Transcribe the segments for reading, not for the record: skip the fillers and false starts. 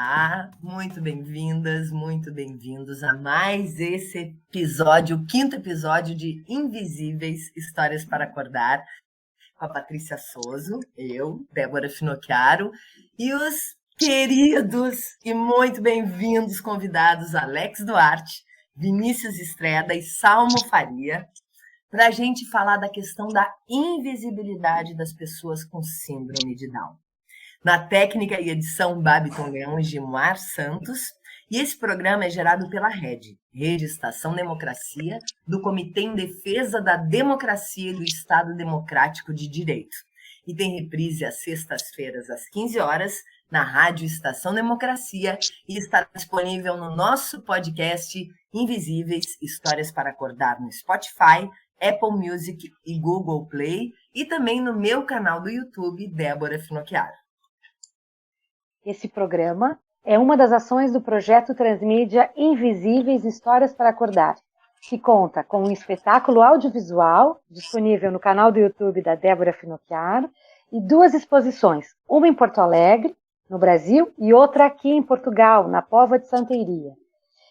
Olá, muito bem-vindas, muito bem-vindos a mais esse episódio, o quinto episódio de Invisíveis, Histórias para Acordar, com a Patrícia Souza, eu, Débora Finocchiaro, e os queridos e muito bem-vindos convidados Alex Duarte, Vinícius Estreda e Salmo Faria, para a gente falar da questão da invisibilidade das pessoas com síndrome de Down. Na técnica e edição, Babiton Leão e Gilmar Santos. E esse programa é gerado pela Rede Estação Democracia, do Comitê em Defesa da Democracia e do Estado Democrático de Direito. E tem reprise às sextas-feiras, às 15 horas, na Rádio Estação Democracia, e está disponível no nosso podcast Invisíveis, Histórias para Acordar, no Spotify, Apple Music e Google Play, e também no meu canal do YouTube, Débora Finocchiaro. Esse programa é uma das ações do projeto Transmídia Invisíveis Histórias para Acordar, que conta com um espetáculo audiovisual disponível no canal do YouTube da Débora Finocchiaro e duas exposições, uma em Porto Alegre, no Brasil, e outra aqui em Portugal, na Póvoa de Santeiria.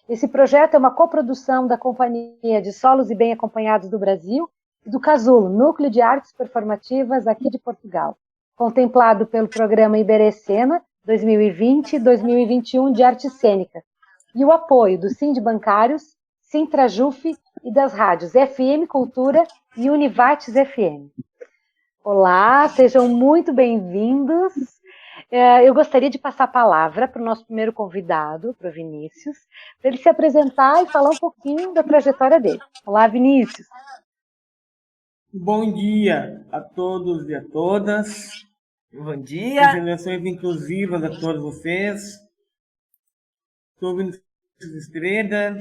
Esse projeto é uma coprodução da Companhia de Solos e Bem Acompanhados do Brasil e do Casulo, Núcleo de Artes Performativas aqui de Portugal, contemplado pelo programa Iberecena 2020-2021 de Arte Cênica, e o apoio do Sindibancários, Sintrajuf e das rádios FM Cultura e Univates FM. Olá, sejam muito bem-vindos. Eu gostaria de passar a palavra para o nosso primeiro convidado, para o Vinícius, para ele se apresentar e falar um pouquinho da trajetória dele. Olá, Vinícius. Bom dia a todos e a todas. Bom dia. Apresentações inclusivas a todos vocês. Sou Vinícius Estreda,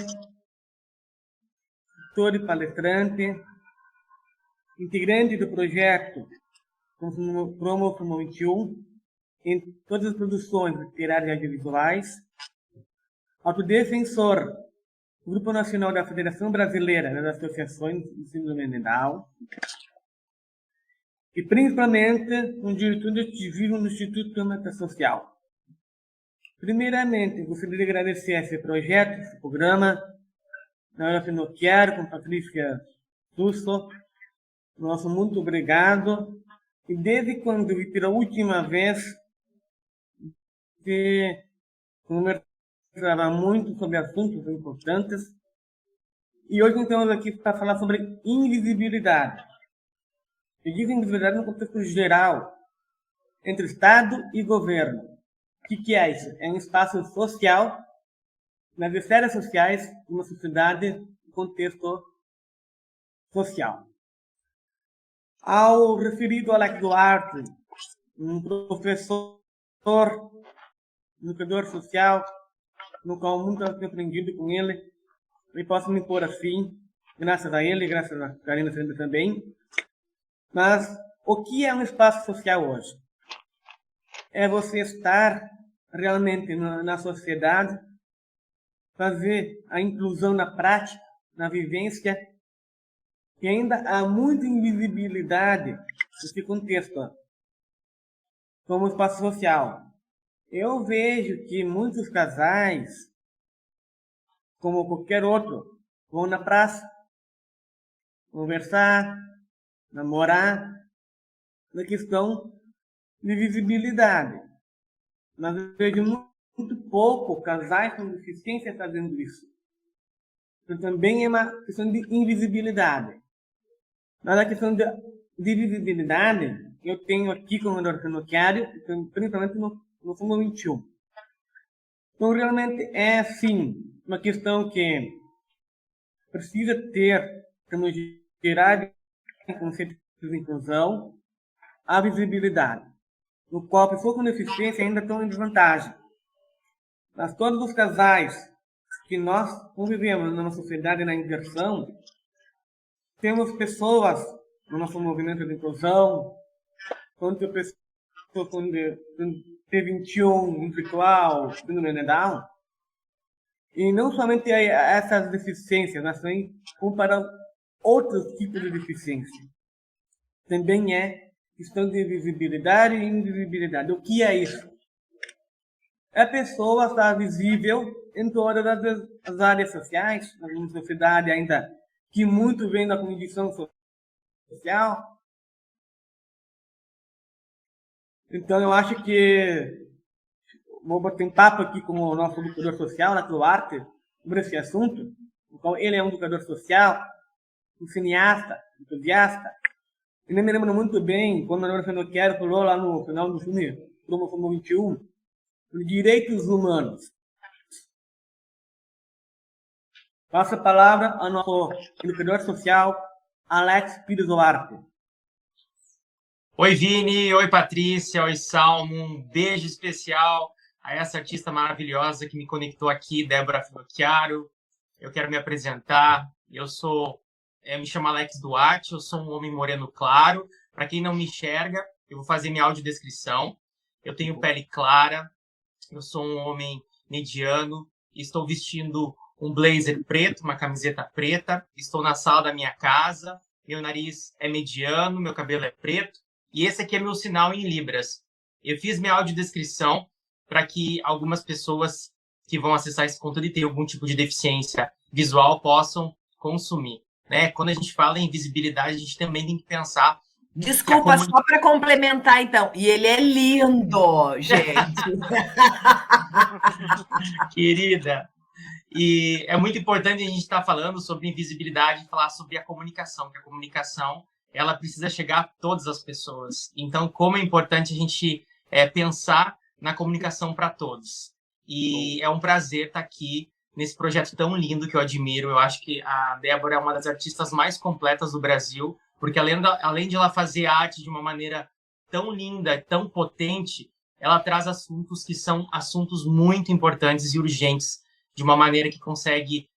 autor e palestrante, integrante do projeto Promo 21, em todas as produções literárias e audiovisuais, autodefensor do Grupo Nacional da Federação Brasileira das Associações de Síndrome de Down, e principalmente um diretor de ativismo no Instituto de Meta Social. Primeiramente, gostaria de agradecer esse projeto, esse programa, na Débora Finocchiaro, com Patrícia Souza. Nosso muito obrigado. E desde quando vi pela última vez, que conversava muito sobre assuntos importantes, e hoje estamos aqui para falar sobre invisibilidade. Eu digo invisibilidade no contexto geral, entre Estado e governo. O que é isso? É um espaço social, nas esferas sociais, de uma sociedade, no contexto social. Ao referido Alex Duarte, um professor, um educador social, no qual muito tenho aprendido com ele, e posso me pôr assim, graças a ele, graças a Karina Senda também. Mas o que é um espaço social hoje? É você estar realmente na sociedade, fazer a inclusão na prática, na vivência, e ainda há muita invisibilidade nesse contexto, como espaço social. Eu vejo que muitos casais, como qualquer outro, vão na praça, conversar, namorar, na questão de visibilidade. Mas eu vejo muito pouco casais com deficiência fazendo isso. Então também é uma questão de invisibilidade. Mas a questão de visibilidade, eu tenho aqui como Débora Finocchiaro, principalmente no Fundo 21. Então realmente é sim uma questão que precisa ter, como gerar conceito de inclusão, a visibilidade, no qual a pessoa com deficiência ainda estão em desvantagem. Mas todos os casais que nós convivemos na nossa sociedade na inversão, temos pessoas no nosso movimento de inclusão, quanto pessoas com T21, virtual, síndrome de Down, e não somente essas deficiências, mas também comparar outros tipos de deficiência. Também é questão de visibilidade e invisibilidade. O que é isso? a pessoa estar visível em todas as áreas sociais, na sociedade ainda que muito vem da condição social. Então, eu acho que vou bater um papo aqui com o nosso educador social, Nath Duarte, sobre esse assunto. Então, ele é um educador social, um cineasta, entusiasta. Eu me lembro muito bem quando a Manuel Fenoquero falou lá no final do filme Promoção 21, sobre direitos humanos. Passo a palavra ao nosso educador social, Alex Pires Duarte. Oi, Vini. Oi, Patrícia. Oi, Salmo. Um beijo especial a essa artista maravilhosa que me conectou aqui, Débora Finocchiaro. Eu quero me apresentar. Me chamo Alex Duarte, eu sou um homem moreno claro. Para quem não me enxerga, eu vou fazer minha audiodescrição. Eu tenho pele clara, eu sou um homem mediano, estou vestindo um blazer preto, uma camiseta preta, estou na sala da minha casa, meu nariz é mediano, meu cabelo é preto, e esse aqui é meu sinal em Libras. Eu fiz minha audiodescrição para que algumas pessoas que vão acessar esse conteúdo e têm algum tipo de deficiência visual possam consumir. Né? Quando a gente fala em visibilidade, a gente também tem que pensar... Desculpa, só para complementar, então. E ele é lindo, gente. Querida. E é muito importante a gente estar falando sobre invisibilidade, falar sobre a comunicação, que a comunicação ela precisa chegar a todas as pessoas. Então, como é importante a gente pensar na comunicação para todos. E é um prazer estar aqui nesse projeto tão lindo que eu admiro. Eu acho que a Débora é uma das artistas mais completas do Brasil, porque além de ela fazer arte de uma maneira tão linda, tão potente, ela traz assuntos que são assuntos muito importantes e urgentes, de uma maneira que consegue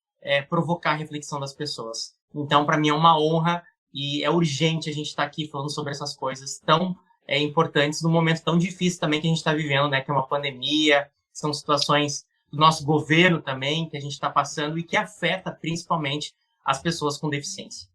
provocar a reflexão das pessoas. Então, para mim, é uma honra e é urgente a gente estar aqui falando sobre essas coisas tão importantes num momento tão difícil também que a gente está vivendo, né? Que é uma pandemia, são situações do nosso governo também que a gente está passando e que afeta principalmente as pessoas com deficiência.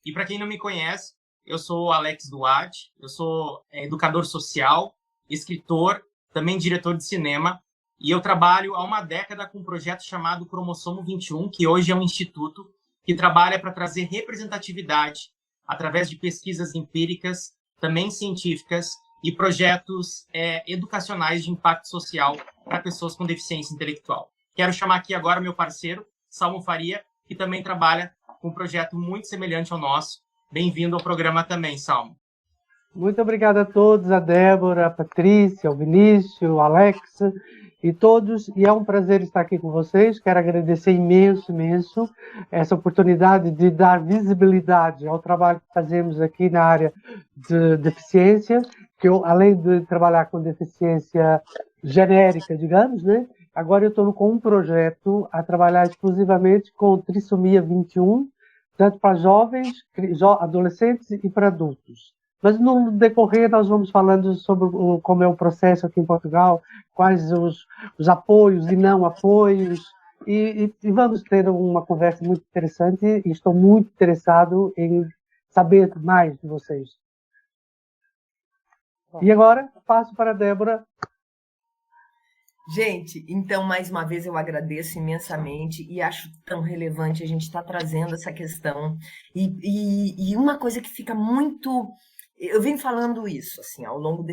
E para quem não me conhece, eu sou o Alex Duarte, eu sou educador social, escritor, também diretor de cinema, e eu trabalho há uma década com um projeto chamado Cromossomo 21, que hoje é um instituto que trabalha para trazer representatividade através de pesquisas empíricas, também científicas, e projetos educacionais de impacto social para pessoas com deficiência intelectual. Quero chamar aqui agora meu parceiro, Salmo Faria, que também trabalha com um projeto muito semelhante ao nosso. Bem-vindo ao programa também, Salmo. Muito obrigado a todos, a Débora, a Patrícia, o Vinícius, o Alex e todos. E é um prazer estar aqui com vocês. Quero agradecer imenso essa oportunidade de dar visibilidade ao trabalho que fazemos aqui na área de deficiência, que eu, além de trabalhar com deficiência genérica, digamos, né? Agora eu estou com um projeto a trabalhar exclusivamente com trissomia 21, tanto para jovens, adolescentes e para adultos. Mas no decorrer nós vamos falando sobre como é o processo aqui em Portugal, quais os apoios e não apoios, e vamos ter uma conversa muito interessante e estou muito interessado em saber mais de vocês. E agora passo para a Débora. Gente, então, mais uma vez eu agradeço imensamente e acho tão relevante a gente estar trazendo essa questão. E uma coisa que fica muito... Eu venho falando isso, assim, ao longo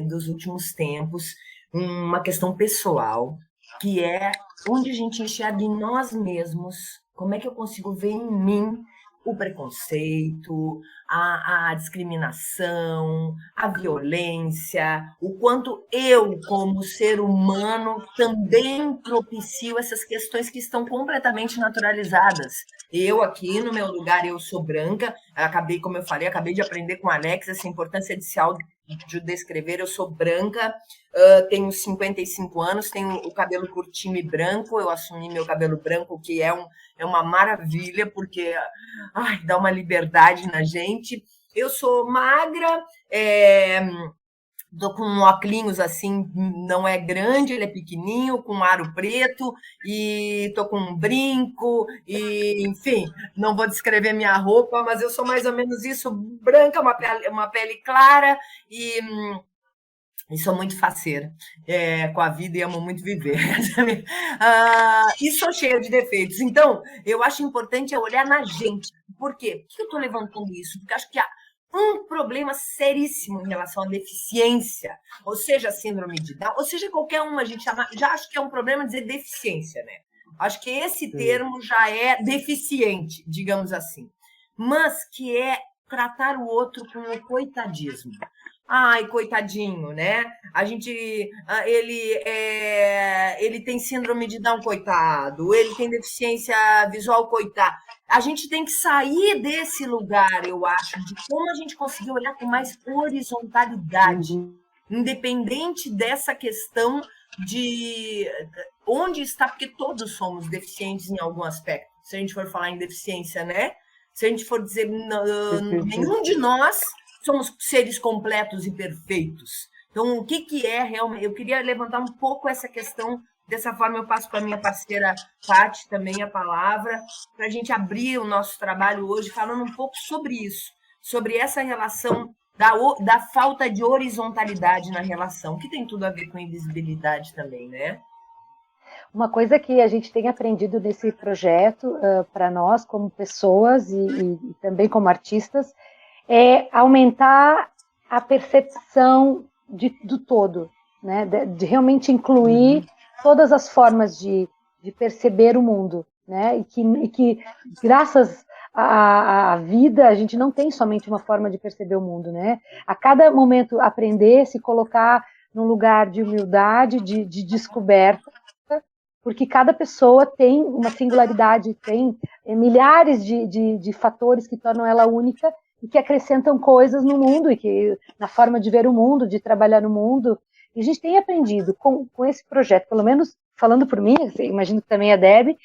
dos últimos tempos, uma questão pessoal, que é onde a gente enxerga em nós mesmos, como é que eu consigo ver em mim o preconceito, a discriminação, a violência, o quanto eu, como ser humano, também propicio essas questões que estão completamente naturalizadas. Eu aqui, no meu lugar, eu sou branca, como eu falei, acabei de aprender com o Alex essa importância de se descrever. Eu sou branca, tenho 55 anos, tenho o cabelo curtinho e branco, eu assumi meu cabelo branco, que é uma maravilha, porque dá uma liberdade na gente. Eu sou magra, tô com um óculos assim, não é grande, ele é pequenininho, com um aro preto, e tô com um brinco, e enfim, não vou descrever minha roupa, mas eu sou mais ou menos isso, branca, uma pele clara, E sou muito faceira com a vida e amo muito viver. E sou cheia de defeitos. Então, eu acho importante olhar na gente. Por quê? Por que eu estou levantando isso? Porque acho que há um problema seríssimo em relação à deficiência, ou seja, a síndrome de Down, ou seja, qualquer uma, a gente chama, já acho que é um problema dizer deficiência, né? Acho que esse termo já é deficiente, digamos assim. Mas que é tratar o outro com o coitadismo. Ai, coitadinho, né? Ele tem síndrome de Down, coitado. Ele tem deficiência visual, coitado. A gente tem que sair desse lugar, eu acho, de como a gente conseguir olhar com mais horizontalidade, independente dessa questão de onde está, porque todos somos deficientes em algum aspecto. Se a gente for falar em deficiência, né? Se a gente for dizer nenhum de nós somos seres completos e perfeitos. Então, o que é realmente... Eu queria levantar um pouco essa questão, dessa forma eu passo para a minha parceira Paty também a palavra, para a gente abrir o nosso trabalho hoje falando um pouco sobre isso, sobre essa relação da falta de horizontalidade na relação, que tem tudo a ver com invisibilidade também, né? Uma coisa que a gente tem aprendido nesse projeto, para nós como pessoas e também como artistas, é aumentar a percepção do todo, né? De realmente incluir todas as formas de perceber o mundo, né? E que graças à vida, a gente não tem somente uma forma de perceber o mundo, né? A cada momento aprender, se colocar num lugar de humildade, de descoberta, porque cada pessoa tem uma singularidade, tem milhares de fatores que tornam ela única e que acrescentam coisas no mundo, e que na forma de ver o mundo, de trabalhar no mundo. E a gente tem aprendido com esse projeto, pelo menos falando por mim, imagino que também a Deb,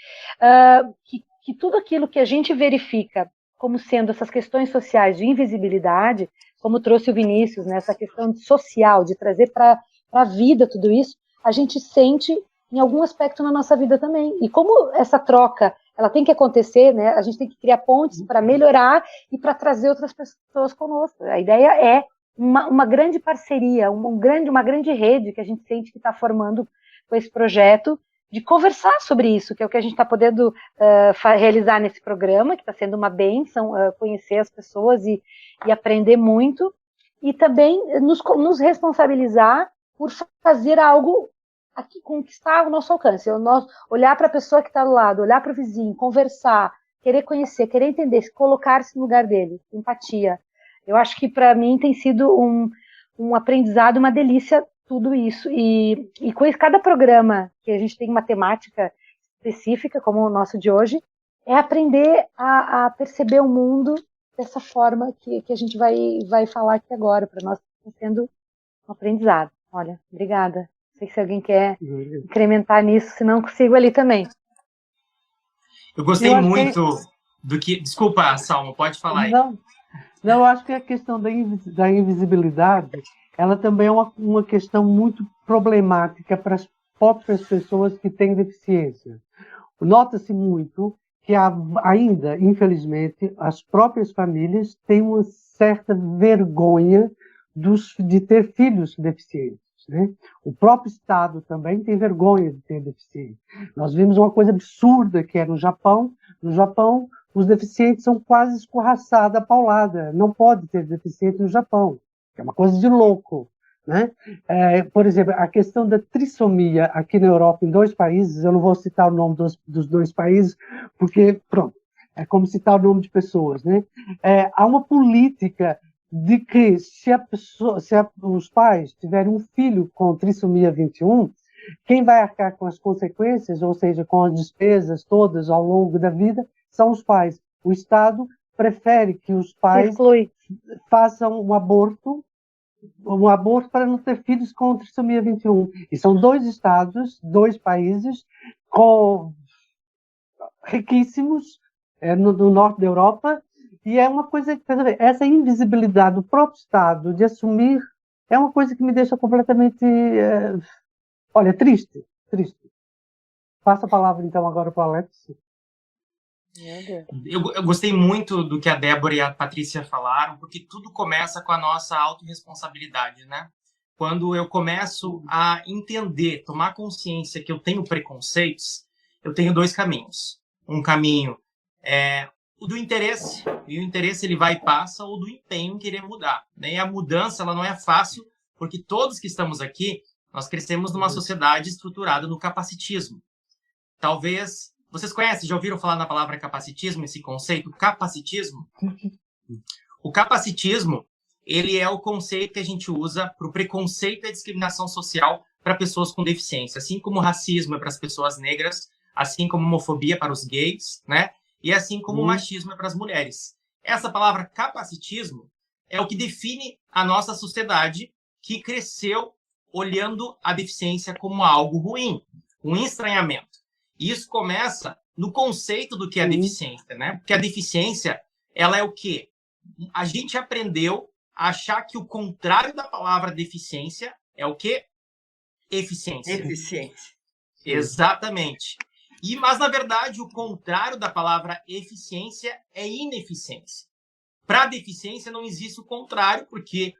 que tudo aquilo que a gente verifica como sendo essas questões sociais de invisibilidade, como trouxe o Vinícius, né, essa questão social, de trazer para a vida tudo isso, a gente sente em algum aspecto na nossa vida também. E como essa troca ela tem que acontecer, né? A gente tem que criar pontes para melhorar e para trazer outras pessoas conosco. A ideia é uma grande parceria, uma grande rede que a gente sente que está formando com esse projeto, de conversar sobre isso, que é o que a gente está podendo realizar nesse programa, que está sendo uma bênção, conhecer as pessoas e aprender muito, e também nos responsabilizar por fazer algo aqui, conquistar o nosso alcance, olhar para a pessoa que está do lado, olhar para o vizinho, conversar, querer conhecer, querer entender, colocar-se no lugar dele, empatia. Eu acho que para mim tem sido um aprendizado, uma delícia tudo isso, e com cada programa que a gente tem uma temática específica, como o nosso de hoje, é aprender a perceber o mundo dessa forma que a gente vai falar aqui agora. Para nós está sendo um aprendizado. Olha, obrigada. Não sei se alguém quer incrementar nisso, se não consigo ali também. Eu gostei muito do que... Desculpa, Salma, pode falar aí. Não, eu acho que a questão da invisibilidade, ela também é uma questão muito problemática para as próprias pessoas que têm deficiência. Nota-se muito que ainda, infelizmente, as próprias famílias têm uma certa vergonha de ter filhos deficientes. Né? O próprio Estado também tem vergonha de ter deficiente. Nós vimos uma coisa absurda que é no Japão. No Japão, os deficientes são quase escorraçados a paulada. Não pode ter deficiente no Japão. É uma coisa de louco. Né? Por exemplo, a questão da trissomia aqui na Europa, em 2 países, eu não vou citar o nome dos 2 países, porque, pronto, é como citar o nome de pessoas. Né? Há uma política de que se os pais tiverem um filho com trissomia 21, quem vai arcar com as consequências, ou seja, com as despesas todas ao longo da vida, são os pais. O Estado prefere que os pais façam um aborto para não ter filhos com trissomia 21. E são 2 estados, 2 países riquíssimos no norte da Europa. E é uma coisa que, essa invisibilidade do próprio Estado de assumir, é uma coisa que me deixa completamente, triste. Passa a palavra, então, agora para o Alex. Eu gostei muito do que a Débora e a Patrícia falaram, porque tudo começa com a nossa autorresponsabilidade, né? quando eu começo a entender, tomar consciência que eu tenho preconceitos, eu tenho dois caminhos. Um caminho é o do interesse, e o interesse ele vai e passa, ou do empenho em querer mudar, né? E a mudança ela não é fácil, porque todos que estamos aqui, nós crescemos numa sociedade estruturada no capacitismo. Talvez, vocês conhecem, já ouviram falar na palavra capacitismo, esse conceito, capacitismo? O capacitismo, ele é o conceito que a gente usa para o preconceito e a discriminação social para pessoas com deficiência, assim como o racismo é para as pessoas negras, assim como a homofobia para os gays, né? E assim como o machismo é para as mulheres. Essa palavra capacitismo é o que define a nossa sociedade que cresceu olhando a deficiência como algo ruim, um estranhamento. E isso começa no conceito do que é a deficiência, né? Porque a deficiência, ela é o quê? A gente aprendeu a achar que o contrário da palavra deficiência é o quê? Eficiência. Eficiência. Exatamente. Mas, na verdade, o contrário da palavra eficiência é ineficiência. Para deficiência não existe o contrário, porque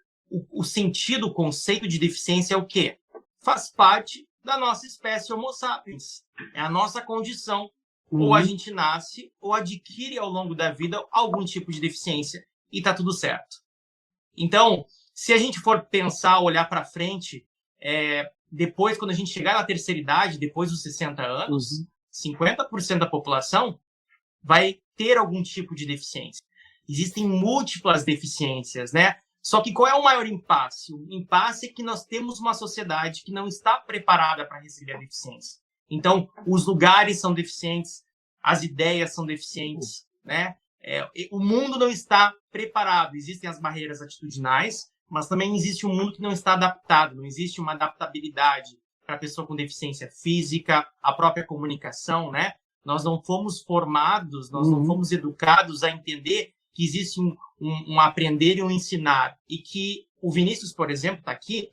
o sentido, o conceito de deficiência é o quê? Faz parte da nossa espécie Homo sapiens. É a nossa condição. Ou a gente nasce ou adquire ao longo da vida algum tipo de deficiência e está tudo certo. Então, se a gente for pensar, olhar para frente, depois, quando a gente chegar na terceira idade, depois dos 60 anos, 50% da população vai ter algum tipo de deficiência. Existem múltiplas deficiências, né? Só que qual é o maior impasse? O impasse é que nós temos uma sociedade que não está preparada para receber a deficiência. Então, os lugares são deficientes, as ideias são deficientes, né? O mundo não está preparado. Existem as barreiras atitudinais, mas também existe um mundo que não está adaptado, não existe uma adaptabilidade para a pessoa com deficiência física, a própria comunicação, né? Nós não fomos formados, nós não fomos educados a entender que existe um aprender e um ensinar. E que o Vinícius, por exemplo, está aqui,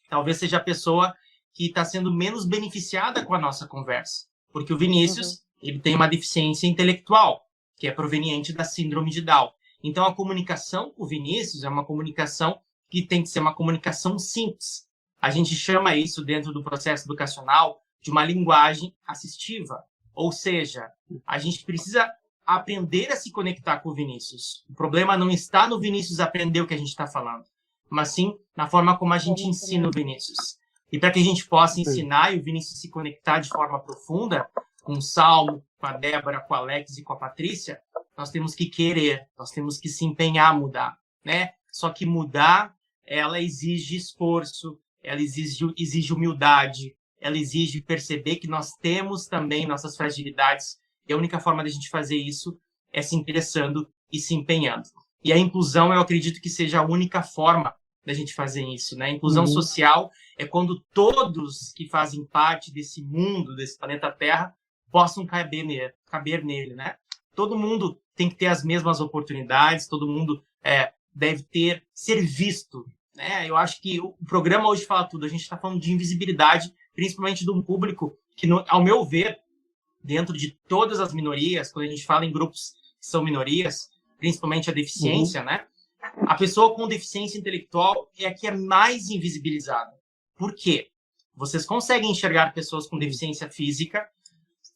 talvez seja a pessoa que está sendo menos beneficiada com a nossa conversa. Porque o Vinícius, ele tem uma deficiência intelectual, que é proveniente da síndrome de Down. Então, a comunicação com o Vinícius é uma comunicação que tem que ser uma comunicação simples. A gente chama isso, dentro do processo educacional, de uma linguagem assistiva. Ou seja, a gente precisa aprender a se conectar com o Vinícius. O problema não está no Vinícius aprender o que a gente está falando, mas sim na forma como a gente ensina o Vinícius. E para que a gente possa ensinar e o Vinícius se conectar de forma profunda, com o Saulo, com a Débora, com a Alex e com a Patrícia, nós temos que querer, nós temos que se empenhar a mudar, né? Só que mudar, ela exige esforço, ela exige humildade, ela exige perceber que nós temos também nossas fragilidades, e a única forma de a gente fazer isso é se interessando e se empenhando. E a inclusão, eu acredito que seja a única forma da gente fazer isso, né? A inclusão social é quando todos que fazem parte desse mundo, desse planeta Terra, possam caber nele, né? Todo mundo tem que ter as mesmas oportunidades, todo mundo deve ser visto, né? Eu acho que o programa hoje fala tudo. A gente está falando de invisibilidade, principalmente de um público que, ao meu ver, dentro de todas as minorias, quando a gente fala em grupos que são minorias, principalmente a deficiência, né? A pessoa com deficiência intelectual é a que é mais invisibilizada. Por quê? Vocês conseguem enxergar pessoas com deficiência física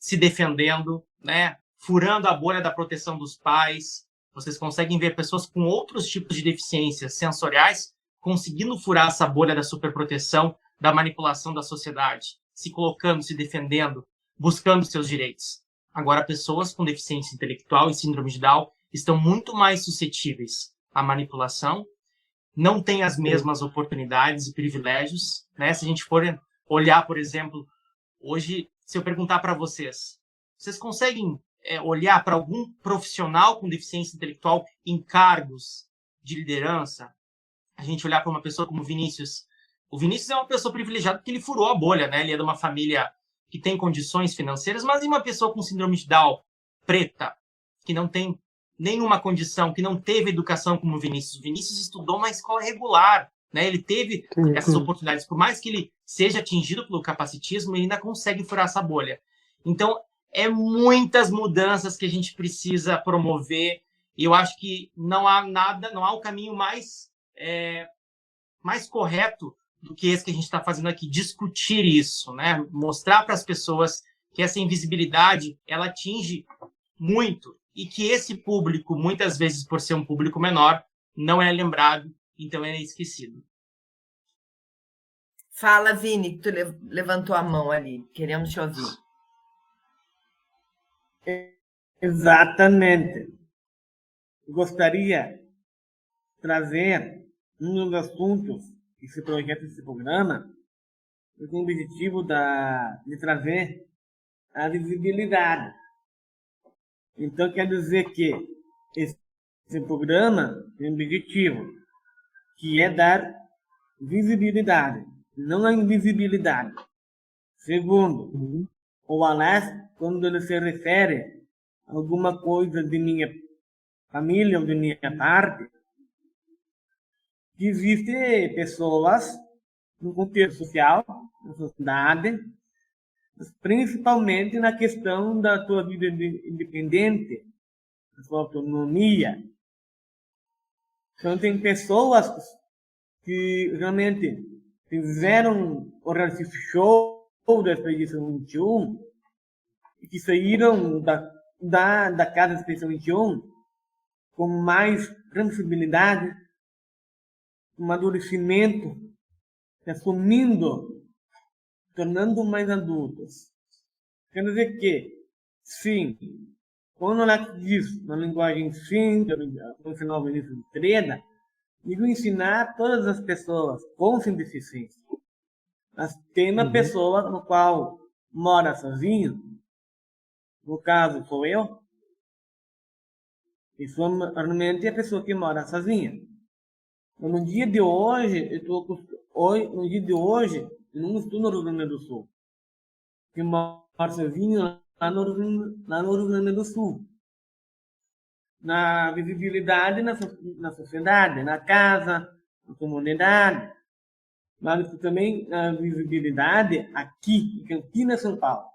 se defendendo, né? Furando a bolha da proteção dos pais. Vocês conseguem ver pessoas com outros tipos de deficiências sensoriais conseguindo furar essa bolha da superproteção, da manipulação da sociedade, se colocando, se defendendo, buscando seus direitos. Agora, pessoas com deficiência intelectual e síndrome de Down estão muito mais suscetíveis à manipulação, não têm as mesmas oportunidades e privilégios, né? Se a gente for olhar, por exemplo, hoje, se eu perguntar para vocês conseguem olhar para algum profissional com deficiência intelectual em cargos de liderança? A gente olhar para uma pessoa como o Vinícius. O Vinícius é uma pessoa privilegiada porque ele furou a bolha, né? Ele é de uma família que tem condições financeiras, mas e uma pessoa com síndrome de Down, preta, que não tem nenhuma condição, que não teve educação como o Vinícius? O Vinícius estudou na escola regular, né? Ele teve essas oportunidades. Por mais que ele seja atingido pelo capacitismo, ele ainda consegue furar essa bolha. Então, muitas mudanças que a gente precisa promover, e eu acho que não há o caminho mais correto do que esse que a gente está fazendo aqui, discutir isso, né? Mostrar para as pessoas que essa invisibilidade ela atinge muito e que esse público, muitas vezes por ser um público menor, não é lembrado, então é esquecido. Fala, Vini, que tu levantou a mão ali. Queremos te ouvir. Exatamente. Gostaria de trazer um dos assuntos desse projeto, desse programa, com o objetivo de trazer a visibilidade. Então, quer dizer que esse programa tem um objetivo, que é dar visibilidade, não a invisibilidade. Segundo, o Alex, quando ele se refere a alguma coisa de minha família ou de minha parte, que existem pessoas no contexto social, na sociedade, principalmente na questão da tua vida independente, da sua autonomia. Então, tem pessoas que realmente fizeram o reality show da Expedição 21 e que saíram da casa da Expedição 21 com mais transibilidade, amadurecimento, se assumindo, tornando mais adultos. Quer dizer que, sim, quando ela diz na linguagem simples, no final do início de treda, digo ensinar todas as pessoas com deficiência. Mas tem uma pessoa no qual mora sozinho, no caso sou eu, e sou normalmente a pessoa que mora sozinha. No dia de hoje, eu não estou no Rio Grande do Sul. Eu moro sozinho lá no Rio Grande do Sul. Na visibilidade na sociedade, na casa, na comunidade. Mas também na visibilidade aqui, em Campinas, São Paulo.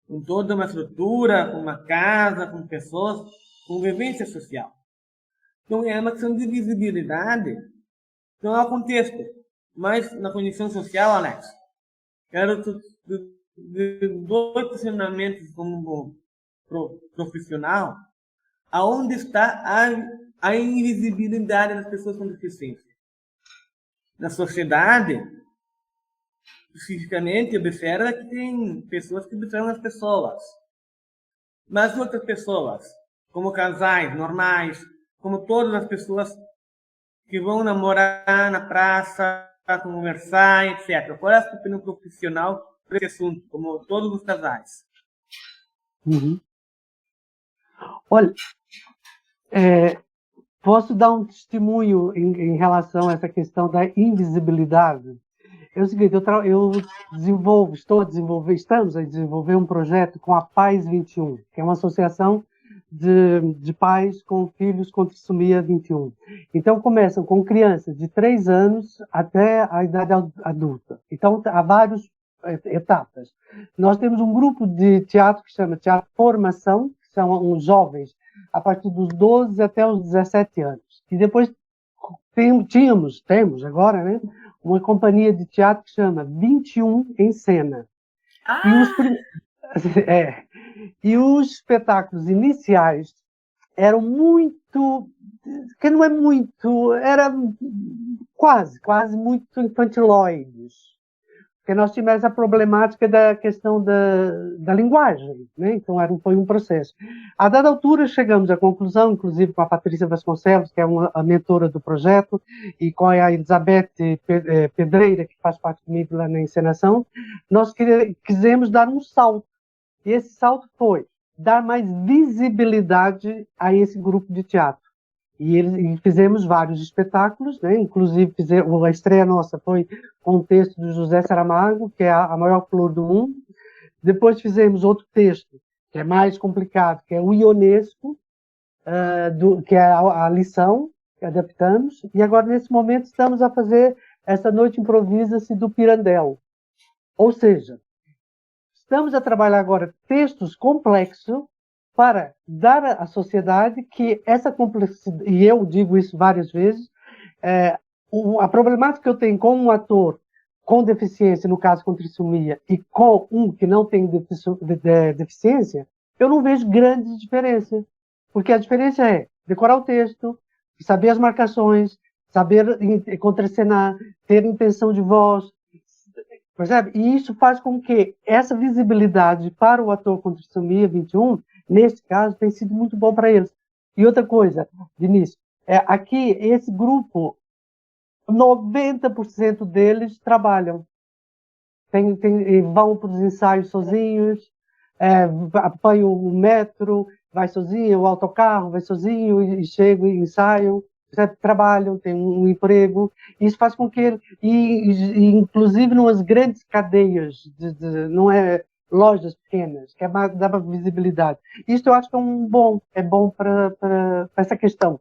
Com toda uma estrutura, com uma casa, com pessoas, com vivência social. Então, é uma questão de visibilidade. Então, é o contexto. Mas, na condição social, Alex, quero dois posicionamentos como profissional, aonde está a invisibilidade das pessoas com deficiência. Na sociedade, especificamente, observa que tem pessoas que observam as pessoas. Mas outras pessoas, como casais normais, como todas as pessoas que vão namorar na praça, conversar, etc. Qual é a sua opinião profissional sobre esse assunto, como todos os casais? Olha, posso dar um testemunho em relação a essa questão da invisibilidade? É o seguinte, estamos a desenvolver um projeto com a Pais 21, que é uma associação de pais com filhos com trissomia 21. Então, começam com crianças de 3 anos até a idade adulta. Então, há várias etapas. Nós temos um grupo de teatro que se chama Teatro Formação, que são uns jovens a partir dos 12 até os 17 anos. E depois temos agora, né, uma companhia de teatro que chama 21 em Cena. E os espetáculos iniciais eram muito, que não é muito, era quase muito infantiloides. Porque nós tivemos a problemática da questão da linguagem, né? Então foi um processo. A dada altura chegamos à conclusão, inclusive com a Patrícia Vasconcelos, que é a mentora do projeto, e com a Elizabeth Pedreira, que faz parte comigo lá na encenação, nós quisemos dar um salto. E esse salto foi dar mais visibilidade a esse grupo de teatro. E fizemos vários espetáculos, né? Inclusive a estreia nossa foi com o texto do José Saramago, que é a maior flor do mundo. Depois fizemos outro texto, que é mais complicado, que é o Ionesco, que é a lição que adaptamos. E agora, nesse momento, estamos a fazer essa Noite Improvisa-se do Pirandello. Ou seja, estamos a trabalhar agora textos complexos para dar à sociedade que essa complexidade, e eu digo isso várias vezes, a problemática que eu tenho com um ator com deficiência, no caso com trissomia, e com um que não tem deficiência, eu não vejo grande diferença. Porque a diferença é decorar o texto, saber as marcações, saber contracenar, ter intenção de voz, percebe? E isso faz com que essa visibilidade para o ator com trissomia 21, nesse caso, tem sido muito bom para eles. E outra coisa, Vinícius, aqui, esse grupo, 90% deles trabalham. Vão para os ensaios sozinhos, apanham o metro, vai sozinho, o autocarro, vai sozinho e chegam e ensaiam, trabalham, têm um emprego. Isso faz com que, inclusive nas grandes cadeias, não é lojas pequenas, que dá para visibilidade. Isso eu acho que é bom para essa questão.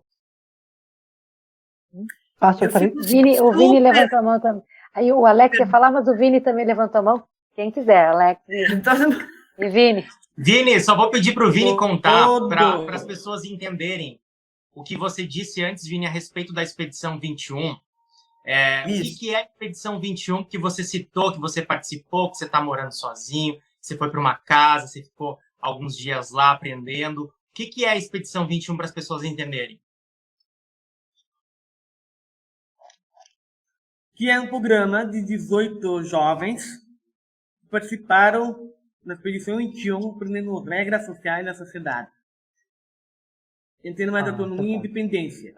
O Vini levantou a mão também. Aí o Alex ia falar, mas o Vini também levantou a mão. Quem quiser, Alex e Vini. Vini, só vou pedir para o Vini contar, para as pessoas entenderem o que você disse antes, Vini, a respeito da Expedição 21. O que é a Expedição 21 que você citou, que você participou, que você está morando sozinho, você foi para uma casa, você ficou alguns dias lá aprendendo. O que é a Expedição 21 para as pessoas entenderem? Que é um programa de 18 jovens que participaram na Expedição 21, aprendendo regras sociais da sociedade. Entendo mais autonomia e independência.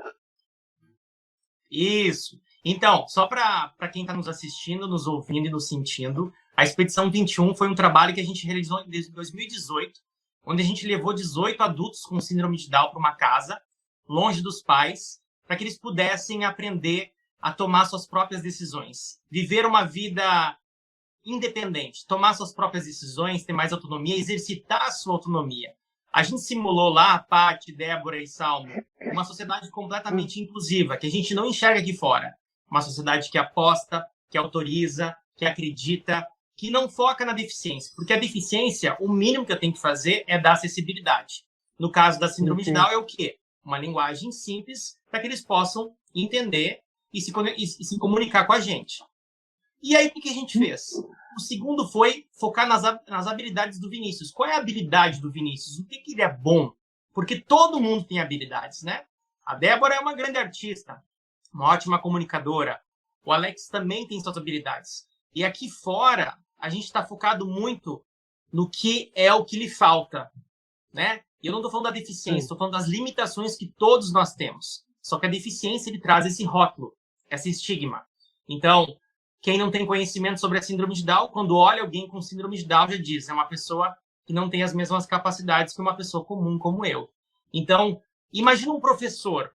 Isso. Então, só para quem está nos assistindo, nos ouvindo e nos sentindo, a Expedição 21 foi um trabalho que a gente realizou em 2018, onde a gente levou 18 adultos com síndrome de Down para uma casa, longe dos pais, para que eles pudessem aprender a tomar suas próprias decisões, viver uma vida independente, tomar suas próprias decisões, ter mais autonomia, exercitar a sua autonomia. A gente simulou lá, Paty, Débora e Salmo, uma sociedade completamente inclusiva, que a gente não enxerga aqui fora. Uma sociedade que aposta, que autoriza, que acredita, que não foca na deficiência. Porque a deficiência, o mínimo que eu tenho que fazer é dar acessibilidade. No caso da síndrome de Down, é o quê? Uma linguagem simples para que eles possam entender e se comunicar com a gente. E aí, o que a gente fez? O segundo foi focar nas habilidades do Vinícius. Qual é a habilidade do Vinícius? O que ele é bom? Porque todo mundo tem habilidades, né? A Débora é uma grande artista, uma ótima comunicadora. O Alex também tem suas habilidades. E aqui fora, a gente está focado muito no que é o que lhe falta, né? E eu não estou falando da deficiência, estou falando das limitações que todos nós temos. Só que a deficiência, ele traz esse rótulo, esse estigma. Então, quem não tem conhecimento sobre a síndrome de Down, quando olha alguém com síndrome de Down, já diz, é uma pessoa que não tem as mesmas capacidades que uma pessoa comum como eu. Então, imagina um professor,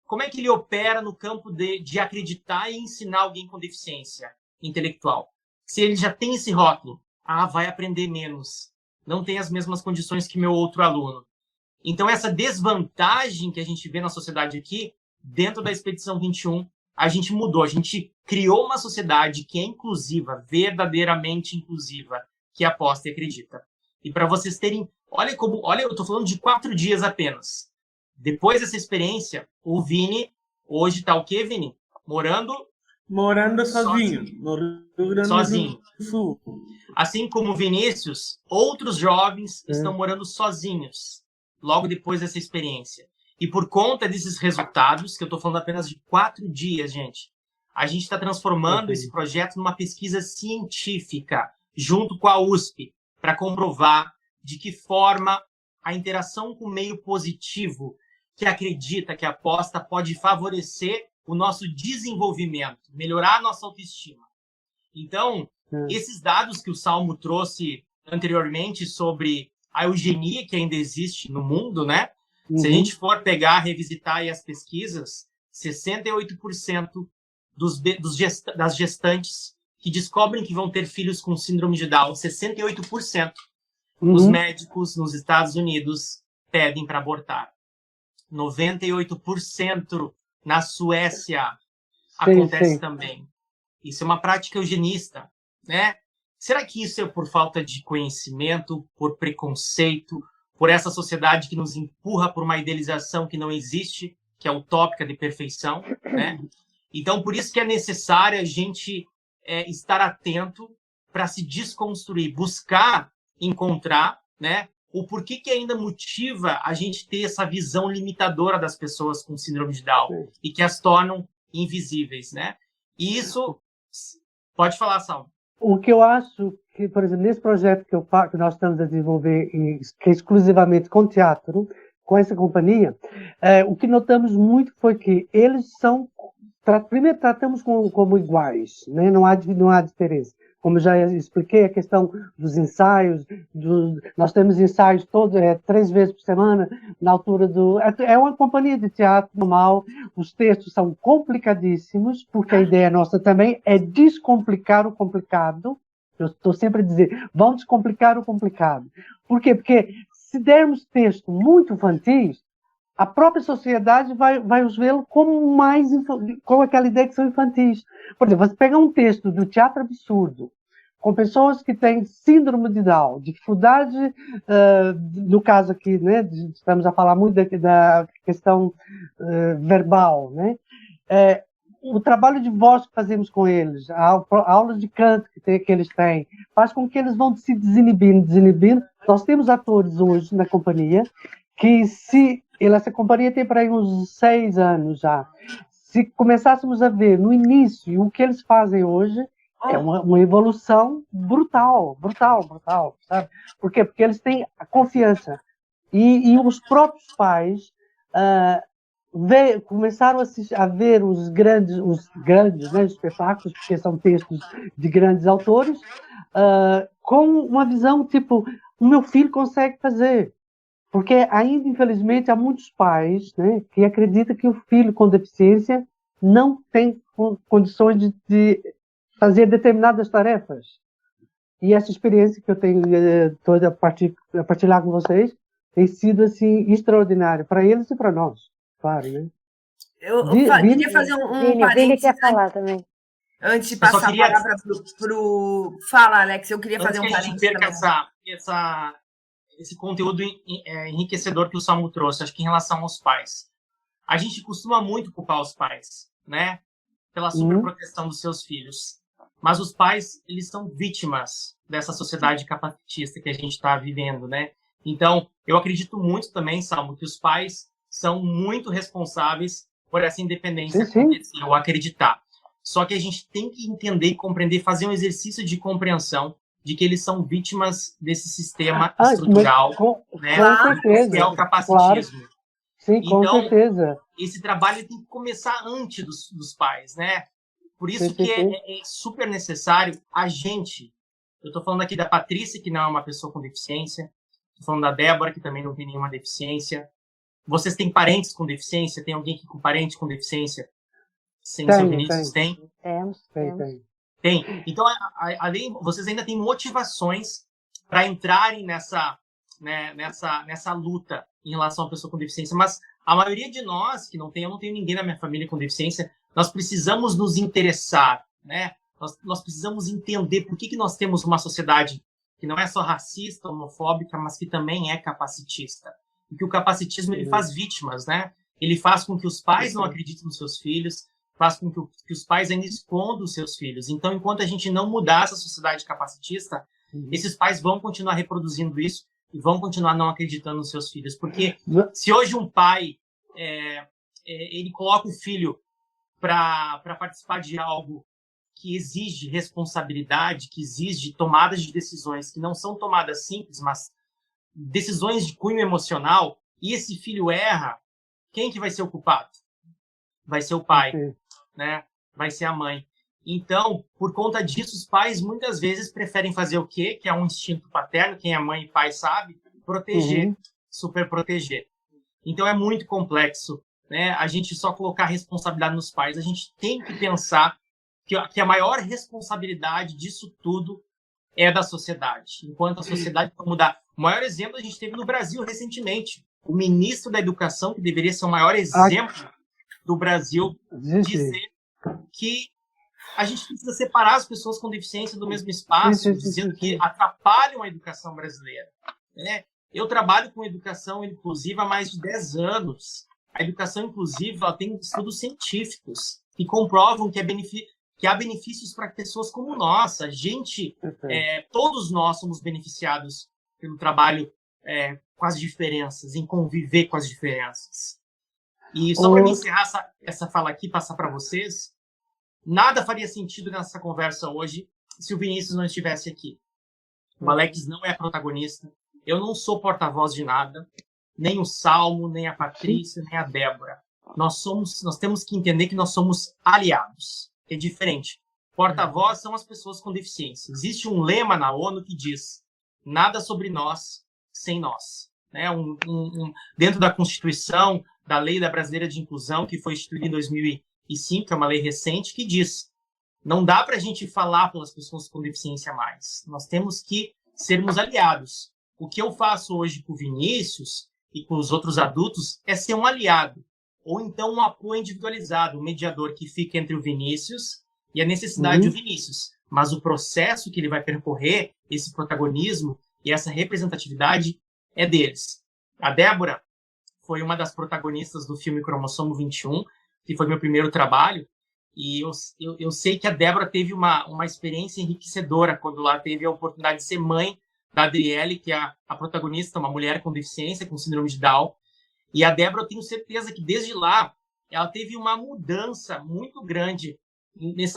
como é que ele opera no campo de acreditar e ensinar alguém com deficiência intelectual? Se ele já tem esse rótulo, vai aprender menos, não tem as mesmas condições que meu outro aluno. Então, essa desvantagem que a gente vê na sociedade aqui, dentro da Expedição 21, a gente mudou, a gente criou uma sociedade que é inclusiva, verdadeiramente inclusiva, que aposta e acredita. E para vocês terem... Olha, eu estou falando de 4 dias apenas. Depois dessa experiência, o Vini, hoje está o quê, Vini? Morando sozinho. No Rio Grande do Sul. Assim como o Vinícius, outros jovens estão morando sozinhos, logo depois dessa experiência. E por conta desses resultados, que eu estou falando apenas de 4 dias, gente, a gente está transformando esse projeto numa pesquisa científica, junto com a USP, para comprovar de que forma a interação com o meio positivo, que acredita, que aposta, pode favorecer o nosso desenvolvimento, melhorar a nossa autoestima. Então, esses dados que o Salmo trouxe anteriormente sobre a eugenia que ainda existe no mundo, né? Se a gente for pegar, revisitar aí as pesquisas, 68% das gestantes que descobrem que vão ter filhos com síndrome de Down, 68% dos médicos nos Estados Unidos pedem para abortar. 98% na Suécia acontece também. Isso é uma prática eugenista, né? Será que isso é por falta de conhecimento, por preconceito, por essa sociedade que nos empurra por uma idealização que não existe, que é utópica de perfeição, né? Então, por isso que é necessário a gente estar atento para se desconstruir, buscar encontrar, né, o porquê que ainda motiva a gente ter essa visão limitadora das pessoas com síndrome de Down e que as tornam invisíveis, né? E isso... Pode falar, Sal. O que eu acho que, por exemplo, nesse projeto que nós estamos a desenvolver, que é exclusivamente com teatro, com essa companhia, o que notamos muito foi que eles são... Primeiro, tratamos como iguais, né? Não há diferença. Como já expliquei, a questão dos ensaios, nós temos ensaios 3 vezes por semana, na altura do... É uma companhia de teatro normal, os textos são complicadíssimos, porque a ideia nossa também é descomplicar o complicado. Eu estou sempre a dizer, vamos descomplicar o complicado. Por quê? Porque se dermos texto muito infantis, a própria sociedade vai os vê-lo com aquela ideia que são infantis. Por exemplo, você pega um texto do teatro absurdo, com pessoas que têm síndrome de Down, dificuldade, no caso aqui, né, estamos a falar muito da questão verbal, né? O trabalho de voz que fazemos com eles, aulas de canto que eles têm, faz com que eles vão se desinibindo. Nós temos atores hoje na companhia que essa companhia tem para aí uns 6 anos já. Se começássemos a ver no início o que eles fazem hoje, é uma evolução brutal, sabe? Por quê? Porque eles têm a confiança. E os próprios pais começaram a ver os grandes, né, espetáculos, porque são textos de grandes autores, com uma visão tipo, o meu filho consegue fazer. Porque ainda, infelizmente, há muitos pais, né, que acreditam que o filho com deficiência não tem condições de fazer determinadas tarefas. E essa experiência que eu tenho toda a partilhar com vocês tem sido assim extraordinária para eles e para nós, claro, né? Eu queria fazer um parênteses. Vini quer falar também. Antes de passar a palavra pro... Fala, Alex, eu queria fazer um parênteses. Antes que a gente perca esse conteúdo enriquecedor que o Salmo trouxe, acho que em relação aos pais. A gente costuma muito culpar os pais, né? Pela superproteção dos seus filhos. Mas os pais, eles são vítimas dessa sociedade capacitista que a gente está vivendo, né? Então, eu acredito muito também, Salmo, que os pais são muito responsáveis por essa independência acontecer, ou acreditar. Só que a gente tem que entender e compreender, fazer um exercício de compreensão de que eles são vítimas desse sistema estrutural, né, que é o capacitismo. Claro. Sim, com certeza. Esse trabalho tem que começar antes dos pais, né? Por isso que é super necessário a gente... Eu estou falando aqui da Patrícia, que não é uma pessoa com deficiência. Estou falando da Débora, que também não tem nenhuma deficiência. Vocês têm parentes com deficiência? Tem alguém aqui com parente com deficiência? Sem seu Vinícius? Tem? Tem. Então, além, vocês ainda têm motivações para entrarem nessa luta em relação à pessoa com deficiência. Mas a maioria de nós, eu não tenho ninguém na minha família com deficiência, nós precisamos nos interessar, né? Nós precisamos entender por que nós temos uma sociedade que não é só racista, homofóbica, mas que também é capacitista. E que o capacitismo ele faz vítimas, né? Ele faz com que os pais não acreditem nos seus filhos, faz com que os pais ainda escondam os seus filhos. Então, enquanto a gente não mudar essa sociedade capacitista, esses pais vão continuar reproduzindo isso e vão continuar não acreditando nos seus filhos. Porque se hoje um pai ele coloca o filho para participar de algo que exige responsabilidade, que exige tomadas de decisões que não são tomadas simples, mas decisões de cunho emocional, e esse filho erra, quem que vai ser o culpado? Vai ser o pai, né? Vai ser a mãe. Então, por conta disso, os pais muitas vezes preferem fazer o quê? Que é um instinto paterno, quem é mãe e pai sabe, proteger, super proteger. Então, é muito complexo, né? A gente só colocar responsabilidade nos pais. A gente tem que pensar que a maior responsabilidade disso tudo é da sociedade. Enquanto a sociedade vai mudar. O maior exemplo a gente teve no Brasil recentemente. O ministro da Educação, que deveria ser o maior exemplo do Brasil, dizer que a gente precisa separar as pessoas com deficiência do mesmo espaço, dizendo que atrapalham a educação brasileira. Né? Eu trabalho com educação inclusiva há mais de 10 anos. A educação inclusiva ela tem estudos científicos que comprovam que há benefícios para pessoas como nós. A gente, todos nós somos beneficiados pelo trabalho com as diferenças, em conviver com as diferenças. E só para encerrar essa fala aqui, passar para vocês, nada faria sentido nessa conversa hoje se o Vinícius não estivesse aqui. O Alex não é protagonista, eu não sou porta-voz de nada, nem o Salmo, nem a Patrícia, nem a Débora. Nós temos que entender que nós somos aliados. É diferente. Porta-voz são as pessoas com deficiência. Existe um lema na ONU que diz: nada sobre nós sem nós. Né? Dentro da Constituição, da Lei Brasileira de Inclusão, que foi instituída em 2005, que é uma lei recente, que diz: não dá para a gente falar pelas pessoas com deficiência mais. Nós temos que sermos aliados. O que eu faço hoje com o Vinícius e com os outros adultos é ser um aliado, ou então um apoio individualizado, um mediador que fica entre o Vinícius e a necessidade do Vinícius. Mas o processo que ele vai percorrer, esse protagonismo e essa representatividade é deles. A Débora foi uma das protagonistas do filme Cromossomo 21, que foi meu primeiro trabalho, e eu sei que a Débora teve uma experiência enriquecedora quando ela teve a oportunidade de ser mãe da Adriele, que é a protagonista, uma mulher com deficiência, com síndrome de Down. E a Débora, eu tenho certeza que desde lá ela teve uma mudança muito grande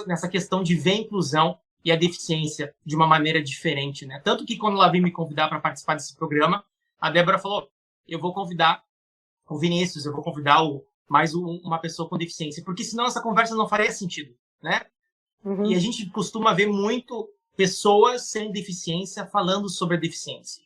nessa questão de ver a inclusão e a deficiência de uma maneira diferente, né? Tanto que quando ela veio me convidar para participar desse programa, a Débora falou: eu vou convidar o Vinícius, eu vou convidar uma pessoa com deficiência, porque senão essa conversa não faria sentido, né? E a gente costuma ver muito pessoas sem deficiência falando sobre a deficiência.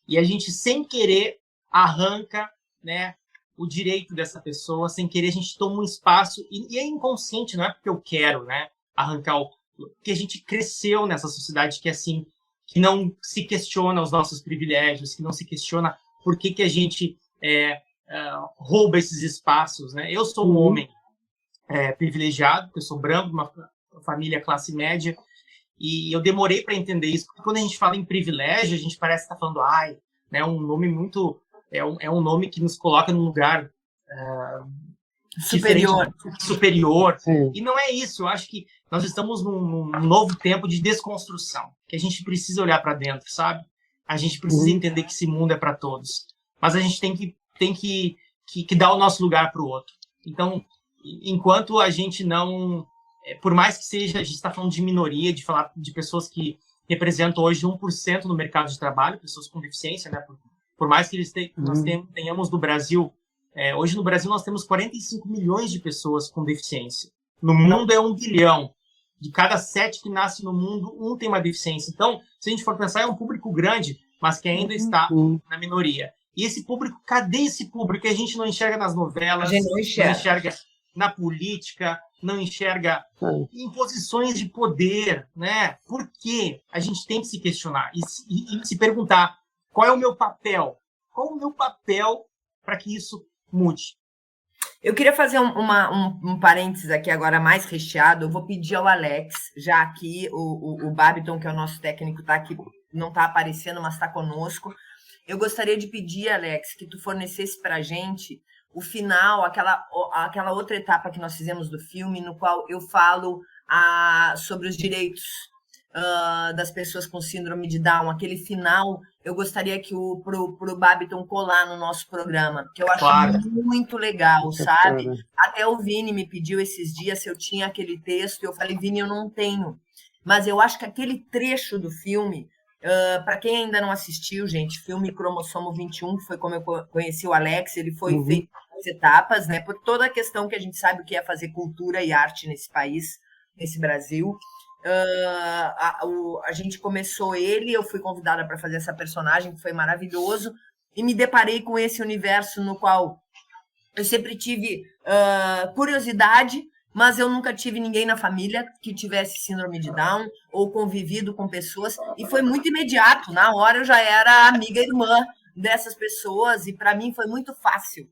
E a gente, sem querer, arranca, né, o direito dessa pessoa, sem querer a gente toma um espaço, e é inconsciente, não é porque eu quero, né, arrancar porque a gente cresceu nessa sociedade que é assim, que não se questiona os nossos privilégios, que não se questiona por que a gente rouba esses espaços, né? Eu sou um homem privilegiado, porque eu sou branco, de uma família classe média, e eu demorei para entender isso, porque quando a gente fala em privilégio, a gente parece estar falando, né, um nome muito... É um nome que nos coloca num lugar superior. E não é isso. Eu acho que nós estamos num novo tempo de desconstrução, que a gente precisa olhar para dentro, sabe? A gente precisa entender que esse mundo é para todos. Mas a gente tem que dar o nosso lugar para o outro. Então, enquanto a gente não... Por mais que seja, a gente está falando de minoria, de falar de pessoas que representam hoje 1% no mercado de trabalho, pessoas com deficiência, né? Por mais que nós tenhamos no Brasil, hoje no Brasil nós temos 45 milhões de pessoas com deficiência. No mundo é 1 bilhão. De cada 7 que nasce no mundo, 1 tem uma deficiência. Então, se a gente for pensar, é um público grande, mas que ainda está na minoria. E esse público, cadê esse público que a gente não enxerga nas novelas, a gente não enxerga na política, não enxerga em posições de poder, né? Por quê? A gente tem que se questionar e se perguntar: qual é o meu papel? Qual é o meu papel para que isso mude? Eu queria fazer um parênteses aqui agora mais recheado. Eu vou pedir ao Alex, já aqui, o Babiton, que é o nosso técnico, está aqui, não está aparecendo, mas está conosco. Eu gostaria de pedir, Alex, que tu fornecesse para a gente o final, aquela outra etapa que nós fizemos do filme, no qual eu falo sobre os direitos das pessoas com síndrome de Down. Aquele final, eu gostaria que pro Babiton colar no nosso programa, que eu acho muito legal, sabe? Até o Vini me pediu esses dias se eu tinha aquele texto, e eu falei: Vini, eu não tenho. Mas eu acho que aquele trecho do filme, para quem ainda não assistiu, gente, filme Cromossomo 21, que foi como eu conheci o Alex, ele foi feito em etapas, né? Por toda a questão que a gente sabe o que é fazer cultura e arte nesse país, nesse Brasil. A gente começou ele, eu fui convidada para fazer essa personagem, que foi maravilhoso, e me deparei com esse universo no qual eu sempre tive curiosidade, mas eu nunca tive ninguém na família que tivesse síndrome de Down ou convivido com pessoas, e foi muito imediato. Na hora eu já era amiga e irmã dessas pessoas, e para mim foi muito fácil.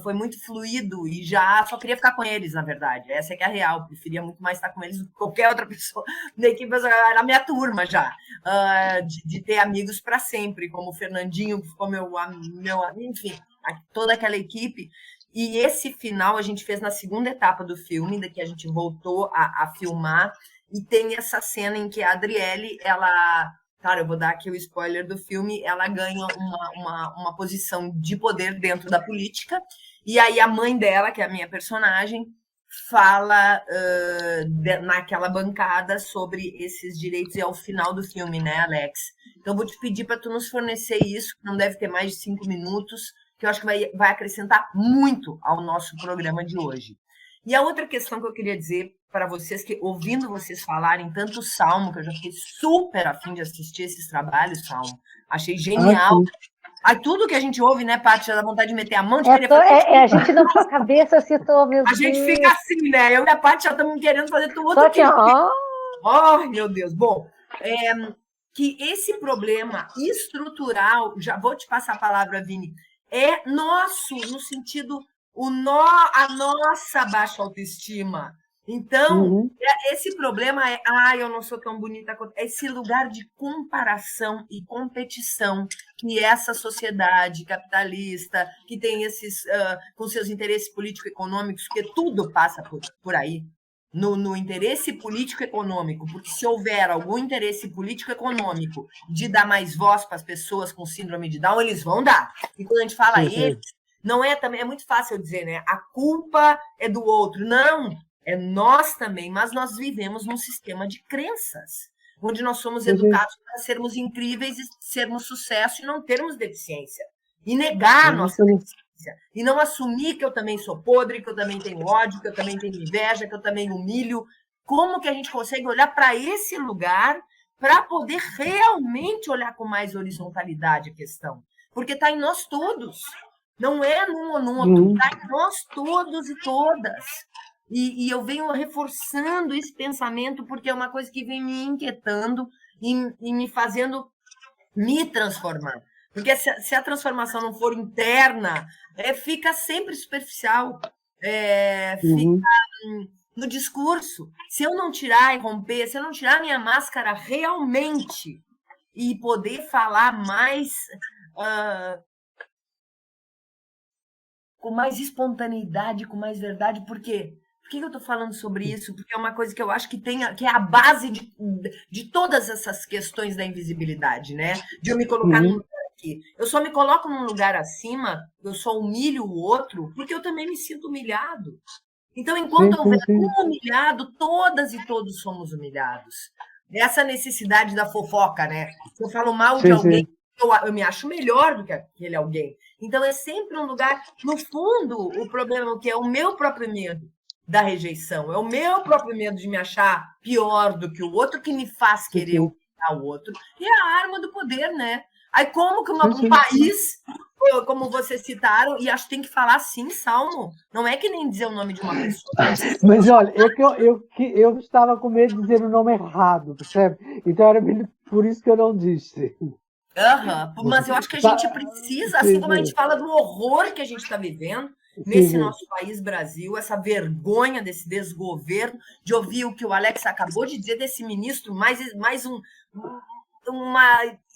Foi muito fluido, e já só queria ficar com eles, na verdade. Essa é que é a real. Preferia muito mais estar com eles do que qualquer outra pessoa da equipe. Era a minha turma já, de ter amigos para sempre, como o Fernandinho, que ficou meu amigo, enfim, toda aquela equipe. E esse final a gente fez na segunda etapa do filme, daqui a gente voltou a filmar, e tem essa cena em que a Adriele, ela... Claro, eu vou dar aqui o spoiler do filme, ela ganha uma posição de poder dentro da política, e aí a mãe dela, que é a minha personagem, fala naquela bancada sobre esses direitos, e é o final do filme, né, Alex? Então, vou te pedir para tu nos fornecer isso, não deve ter mais de 5 minutos, que eu acho que vai acrescentar muito ao nosso programa de hoje. E a outra questão que eu queria dizer para vocês, que ouvindo vocês falarem tanto Salmo, que eu já fiquei super afim de assistir esses trabalhos, Salmo, achei genial. Aí tudo que a gente ouve, né, Paty, já dá vontade de meter a mão, de querer fazer a gente não com a cabeça, citou, meu Deus. A gente fica assim, né? Eu e a Paty já estamos querendo fazer tudo. Só que, meu Deus. Bom, que esse problema estrutural, já vou te passar a palavra, Vini, é nosso, no sentido, a nossa baixa autoestima. Então, esse problema eu não sou tão bonita quanto... Esse lugar de comparação e competição que essa sociedade capitalista, que tem esses, com seus interesses político-econômicos, porque tudo passa por aí, no interesse político-econômico, porque se houver algum interesse político-econômico de dar mais voz para as pessoas com síndrome de Down, eles vão dar. E quando a gente fala eles, não é também, é muito fácil eu dizer, né? A culpa é do outro. Não, é nós também, mas nós vivemos num sistema de crenças, onde nós somos educados para sermos incríveis e sermos sucesso e não termos deficiência. E negar a nossa deficiência. E não assumir que eu também sou podre, que eu também tenho ódio, que eu também tenho inveja, que eu também humilho. Como que a gente consegue olhar para esse lugar para poder realmente olhar com mais horizontalidade a questão? Porque está em nós todos. Não é num ou no outro, está em nós todos e todas. E eu venho reforçando esse pensamento porque é uma coisa que vem me inquietando e me fazendo me transformar. Porque se a transformação não for interna, fica sempre superficial, fica no discurso. Se eu não tirar e romper, se eu não tirar minha máscara realmente e poder falar mais... com mais espontaneidade, com mais verdade, por quê? Por que eu estou falando sobre isso? Porque é uma coisa que eu acho que é a base de todas essas questões da invisibilidade, né? De eu me colocar num lugar aqui. Eu só me coloco num lugar acima, eu só humilho o outro, porque eu também me sinto humilhado. Então, enquanto houver um humilhado, todas e todos somos humilhados. Essa necessidade da fofoca, né? Se eu falo mal de alguém, eu me acho melhor do que aquele alguém. Então, é sempre um lugar... No fundo, o problema é o que é o meu próprio medo da rejeição. É o meu próprio medo de me achar pior do que o outro que me faz querer humilhar o outro. E é a arma do poder, né? Aí, como que um país, como vocês citaram, e acho que tem que falar assim, Salmo, não é que nem dizer o nome de uma pessoa. Mas, olha, eu estava com medo de dizer o nome errado, percebe? Então, era por isso que eu não disse. Mas eu acho que a gente precisa, assim como a gente fala do horror que a gente está vivendo nesse nosso país, Brasil, essa vergonha desse desgoverno, de ouvir o que o Alex acabou de dizer desse ministro, mais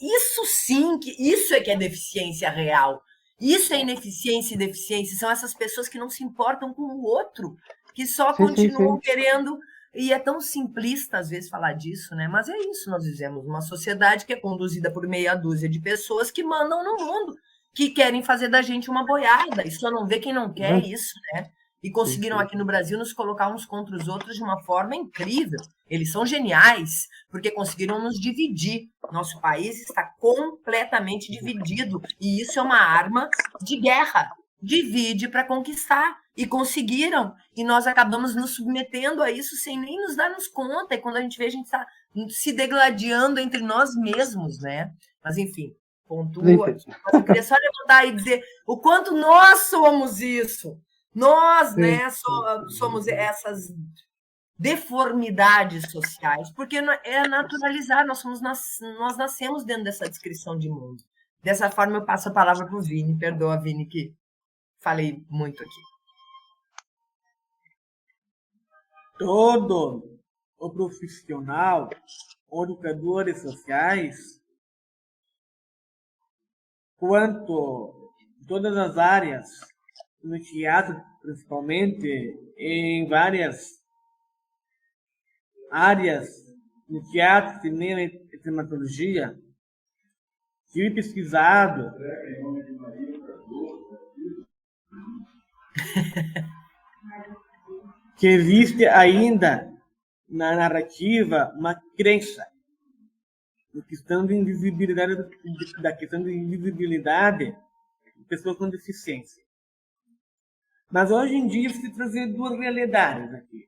isso sim, isso é que é deficiência real. Isso é ineficiência e deficiência. São essas pessoas que não se importam com o outro, que só continuam querendo... E é tão simplista, às vezes, falar disso, né? Mas é isso, nós vivemos uma sociedade que é conduzida por meia dúzia de pessoas que mandam no mundo, que querem fazer da gente uma boiada, e só não vê quem não quer isso, né? E conseguiram aqui no Brasil nos colocar uns contra os outros de uma forma incrível. Eles são geniais, porque conseguiram nos dividir. Nosso país está completamente dividido, e isso é uma arma de guerra. Divide para conquistar. E conseguiram. E nós acabamos nos submetendo a isso sem nem nos darmos conta. E quando a gente vê, a gente está se degladiando entre nós mesmos, né? Mas, enfim, pontua aqui. Mas eu queria só levantar e dizer o quanto nós somos isso. Nós, né, somos essas deformidades sociais, porque é naturalizar, nós nascemos dentro dessa descrição de mundo. Dessa forma, eu passo a palavra para o Vini. Perdoa, Vini, que falei muito aqui. Todo o profissional, educadores sociais, quanto todas as áreas no teatro, principalmente, em várias áreas, no teatro, cinema e dramaturgia, tive pesquisado que existe ainda na narrativa uma crença da questão de invisibilidade, de pessoas com deficiência. Mas hoje em dia se trazer duas realidades aqui.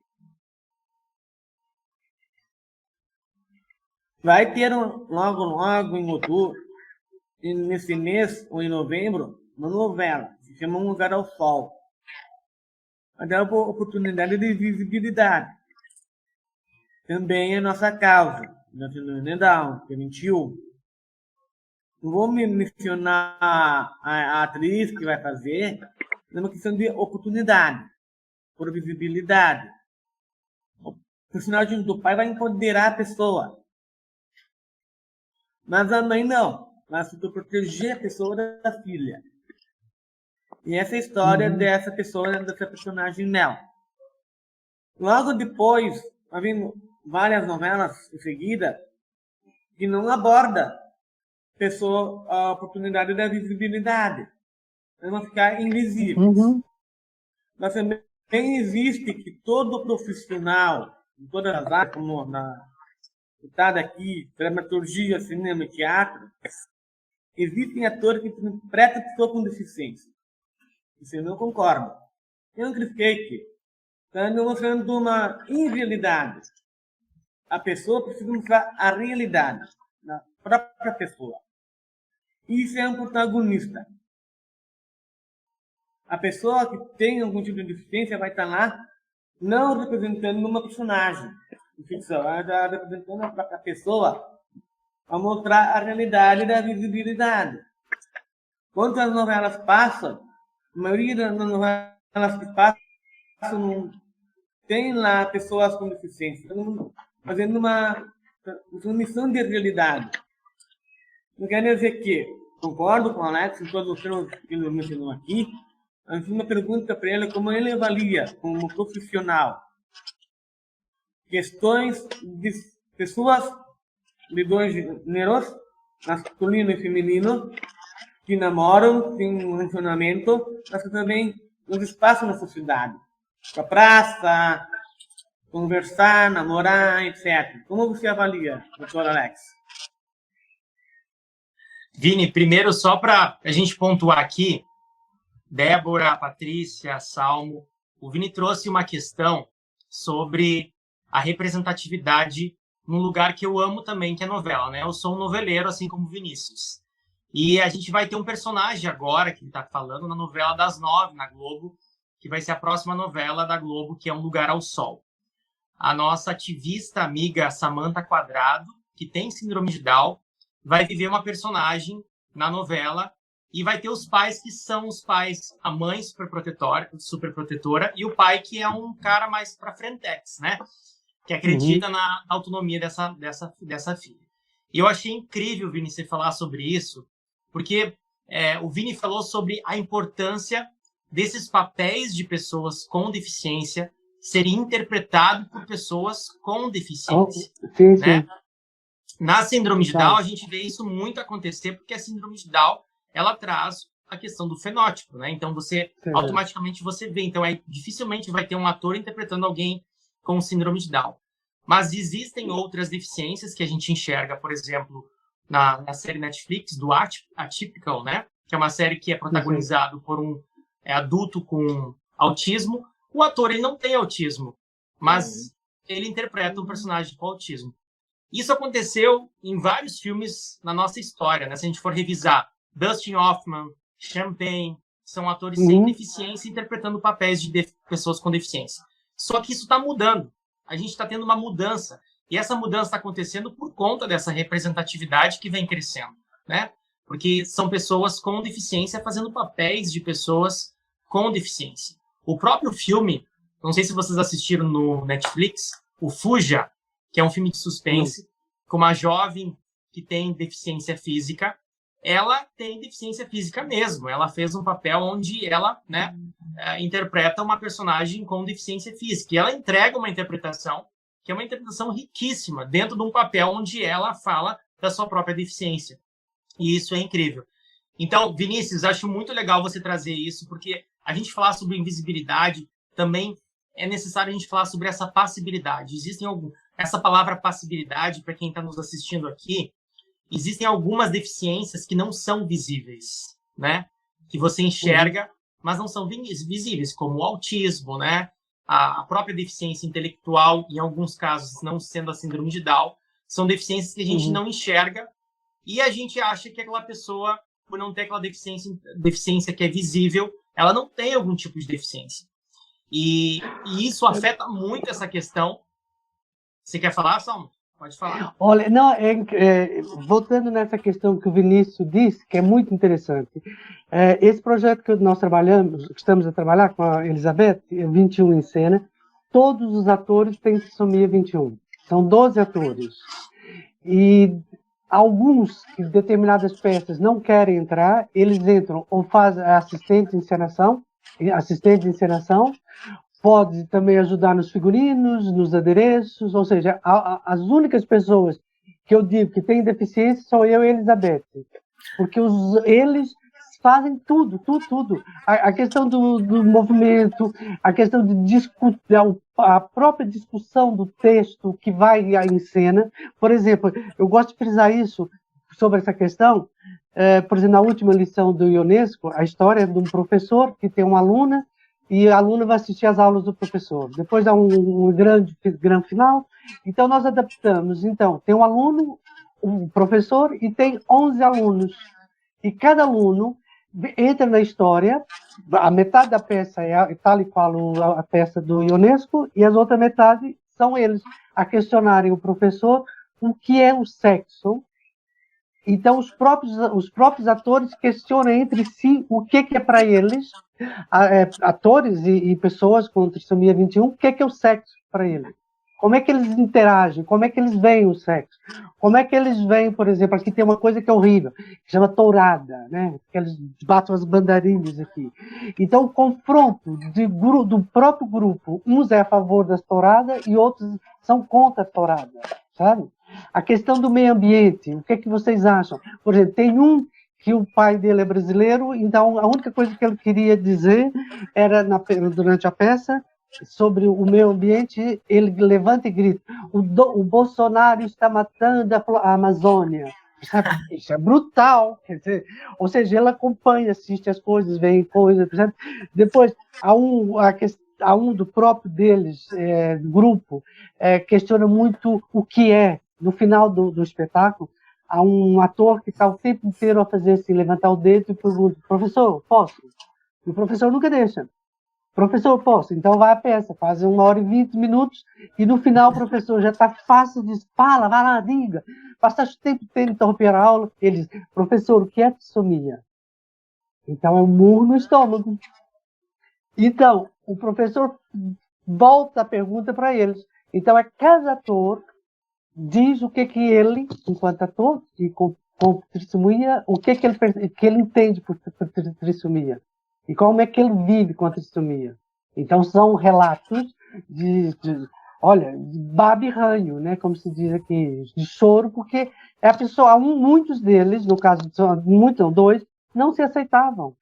Vai ter logo em outubro, nesse mês ou em novembro, uma novela que se chama Um Lugar ao Sol. Vai dar uma oportunidade de visibilidade. Também é nossa causa, da Síndrome Down, que é 21. Não vou mencionar a atriz que vai fazer, é uma questão de oportunidade, por visibilidade. O personagem do pai vai empoderar a pessoa. Mas a mãe não. Mas para proteger a pessoa da filha. E essa é a história dessa pessoa, dessa personagem Nel. Logo depois, havendo várias novelas em seguida que não aborda a oportunidade da visibilidade. Eles vão ficar invisíveis. Mas também existe que todo profissional, em todas as áreas, como citada aqui, dramaturgia, cinema e teatro, existem atores que interpretam pessoas com deficiência. Você não concorda? Eu não critiquei. Está demonstrando uma inrealidade. A pessoa precisa mostrar a realidade da própria pessoa. Isso é um protagonista. A pessoa que tem algum tipo de deficiência vai estar lá não representando uma personagem de ficção, vai estar representando a própria pessoa a mostrar a realidade da visibilidade. Quando as novelas passam, a maioria das novelas que passam não tem lá pessoas com deficiência, fazendo uma transmissão de realidade. Não quer dizer que, concordo com o Alex, em todos os termos que ele mencionou aqui, eu fiz uma pergunta para ele como ele avalia, como profissional, questões de pessoas de dois gêneros, masculino e feminino, que namoram, têm um relacionamento, mas que também nos espaços na sociedade. Na praça, conversar, namorar, etc. Como você avalia, doutor Alex? Vini, primeiro, só para a gente pontuar aqui, Débora, Patrícia, Salmo, o Vini trouxe uma questão sobre a representatividade num lugar que eu amo também, que é novela, né? Eu sou um noveleiro, assim como o Vinícius. E a gente vai ter um personagem agora, que ele está falando, na novela das 9, na Globo, que vai ser a próxima novela da Globo, que é Um Lugar ao Sol. A nossa ativista amiga Samantha Quadrado, que tem síndrome de Down, vai viver uma personagem na novela e vai ter os pais que são os pais, a mãe superprotetora e o pai que é um cara mais para frentex, né? Que acredita na autonomia dessa filha. E eu achei incrível, Vini, você falar sobre isso, porque o Vini falou sobre a importância desses papéis de pessoas com deficiência serem interpretados por pessoas com deficiência. Sim, né? sim. Na síndrome de Down, a gente vê isso muito acontecer, porque a síndrome de Down, ela traz a questão do fenótipo, né? Então, automaticamente você vê. Então, dificilmente vai ter um ator interpretando alguém com síndrome de Down. Mas existem outras deficiências que a gente enxerga, por exemplo, na série Netflix, do Atypical, né? Que é uma série que é protagonizado por um adulto com autismo. O ator, ele não tem autismo, mas ele interpreta um personagem com autismo. Isso aconteceu em vários filmes na nossa história, né? Se a gente for revisar, Dustin Hoffman, Champagne, são atores sem deficiência interpretando papéis de pessoas com deficiência. Só que isso está mudando. A gente está tendo uma mudança. E essa mudança está acontecendo por conta dessa representatividade que vem crescendo, né? Porque são pessoas com deficiência fazendo papéis de pessoas com deficiência. O próprio filme, não sei se vocês assistiram no Netflix, o Fuja, que é um filme de suspense, com uma jovem que tem deficiência física, ela tem deficiência física mesmo. Ela fez um papel onde ela, né, interpreta uma personagem com deficiência física. E ela entrega uma interpretação que é uma interpretação riquíssima dentro de um papel onde ela fala da sua própria deficiência. E isso é incrível. Então, Vinícius, acho muito legal você trazer isso, porque a gente falar sobre invisibilidade também é necessário a gente falar sobre essa passibilidade. Essa palavra passibilidade, para quem está nos assistindo aqui, existem algumas deficiências que não são visíveis, né? Que você enxerga, mas não são visíveis, como o autismo, né? A própria deficiência intelectual, em alguns casos, não sendo a síndrome de Down, são deficiências que a gente não enxerga e a gente acha que aquela pessoa, por não ter aquela deficiência que é visível, ela não tem algum tipo de deficiência. E isso afeta muito essa questão. Você quer falar, Salmo? Pode falar. Olha, não, voltando nessa questão que o Vinícius disse, que é muito interessante. Esse projeto que nós estamos a trabalhar com a Elizabeth, 21 em cena, todos os atores têm trissomia 21. São 12 atores. E alguns, em determinadas peças, não querem entrar, eles entram ou fazem assistente de encenação, pode também ajudar nos figurinos, nos adereços, ou seja, as únicas pessoas que eu digo que têm deficiência são eu e a Elizabeth, porque eles fazem tudo. A questão do movimento, a questão de discutir, a própria discussão do texto que vai em cena. Por exemplo, eu gosto de frisar isso sobre essa questão. Por exemplo, na última lição do Ionesco, a história é de um professor que tem uma aluna e a aluna vai assistir às aulas do professor. Depois dá um grande final. Então, nós adaptamos. Então, tem um aluno, um professor, e tem 11 alunos. E cada aluno entra na história. A metade da peça é tal e qual a peça do Ionesco, e as outras metade são eles a questionarem o professor o que é o sexo. Então, os próprios atores questionam entre si o que é para eles, atores e pessoas com trissomia 21, o que é o sexo para eles. Como é que eles interagem, como é que eles veem o sexo. Como é que eles veem, por exemplo, aqui tem uma coisa que é horrível, que chama tourada, né? Que eles batem as bandarilhas aqui. Então, o confronto do próprio grupo, uns é a favor das touradas e outros são contra a tourada, sabe? A questão do meio ambiente, o que é que vocês acham? Por exemplo, tem um que o pai dele é brasileiro, então a única coisa que ele queria dizer era, durante a peça, sobre o meio ambiente, ele levanta e grita: o Bolsonaro está matando a Amazônia. Isso é brutal, quer dizer, ou seja, ele acompanha, assiste as coisas, vê coisas, por exemplo. Depois, há um do próprio deles, grupo, questiona muito o que é. No final do espetáculo, há um ator que está o tempo inteiro a fazer assim, levantar o dedo e pergunta: professor, posso? E o professor nunca deixa. Professor, posso? Então vai a peça, faz 1h20, e no final o professor já está fácil, diz: fala, vai lá, diga. Passaste o tempo inteiro interromper a aula. Ele diz: professor, o que é trissomia? Então é um murro no estômago. Então, o professor volta a pergunta para eles. Então, cada ator diz o que ele, enquanto ator, e com trissomia, o que ele entende por trissomia. E como é que ele vive com a trissomia. Então, são relatos de baba e ranho, né, como se diz aqui, de choro, porque a pessoa, muitos deles, no caso, dois, não se aceitavam.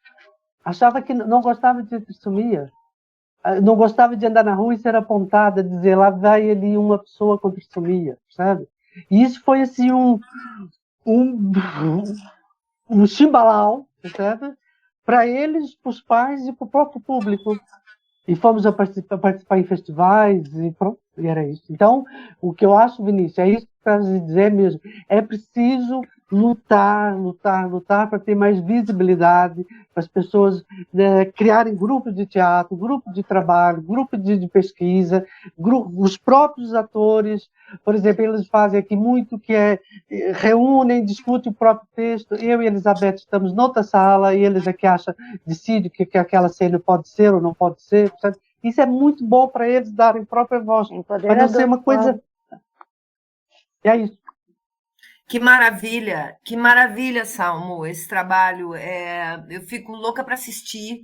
Achava que não gostava de trissomia. Não gostava de andar na rua e ser apontada, dizer: lá vai ali uma pessoa com trissomia, sabe? E isso foi assim um chimbalau, sabe? Para eles, para os pais e para o próprio público. E fomos a participar em festivais e pronto, e era isso. Então, o que eu acho, Vinícius, é isso que eu quero dizer mesmo. É preciso lutar para ter mais visibilidade, para as pessoas criarem grupos de teatro, grupos de trabalho, grupos de pesquisa, os próprios atores, por exemplo, eles fazem aqui muito que reúnem, discutem o próprio texto. Eu e a Elizabeth estamos noutra sala e eles aqui decidem que aquela cena pode ser ou não pode ser. Sabe? Isso é muito bom para eles darem própria voz, para não ser uma coisa... É isso. Que maravilha, Salmo, esse trabalho. Eu fico louca para assistir.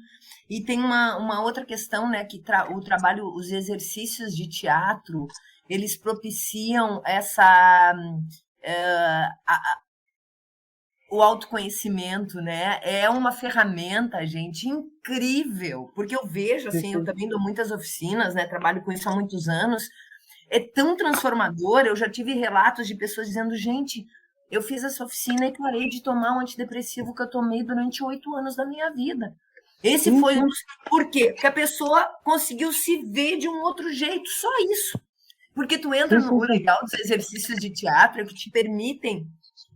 E tem uma outra questão, né, que o trabalho, os exercícios de teatro, eles propiciam o autoconhecimento, né? É uma ferramenta, gente, incrível, porque eu vejo, assim, eu também dou muitas oficinas, né? Trabalho com isso há muitos anos. É tão transformador. Eu já tive relatos de pessoas dizendo, gente, eu fiz essa oficina e parei de tomar um antidepressivo que eu tomei durante 8 anos da minha vida. Esse foi um dos... Por quê? Porque a pessoa conseguiu se ver de um outro jeito, só isso. Porque tu entra no legal dos exercícios de teatro que te permitem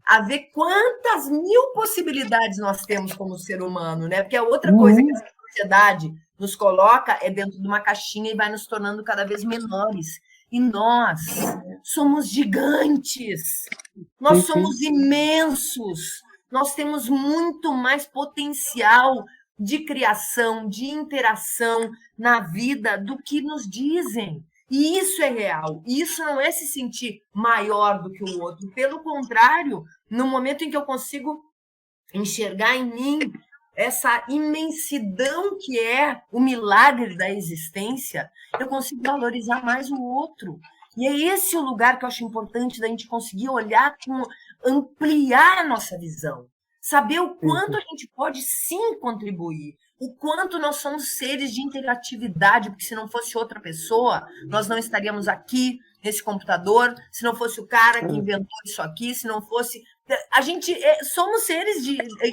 a ver quantas mil possibilidades nós temos como ser humano, né? Porque a outra coisa que a sociedade nos coloca é dentro de uma caixinha e vai nos tornando cada vez menores. E nós somos gigantes, nós somos imensos, nós temos muito mais potencial de criação, de interação na vida do que nos dizem. E isso é real. Isso não é se sentir maior do que o outro. Pelo contrário, no momento em que eu consigo enxergar em mim essa imensidão que é o milagre da existência, eu consigo valorizar mais o outro. E é esse o lugar que eu acho importante da gente conseguir olhar, ampliar a nossa visão. Saber o quanto a gente pode sim contribuir, o quanto nós somos seres de interatividade, porque se não fosse outra pessoa, nós não estaríamos aqui nesse computador, se não fosse o cara que inventou isso aqui, se não fosse... A gente somos seres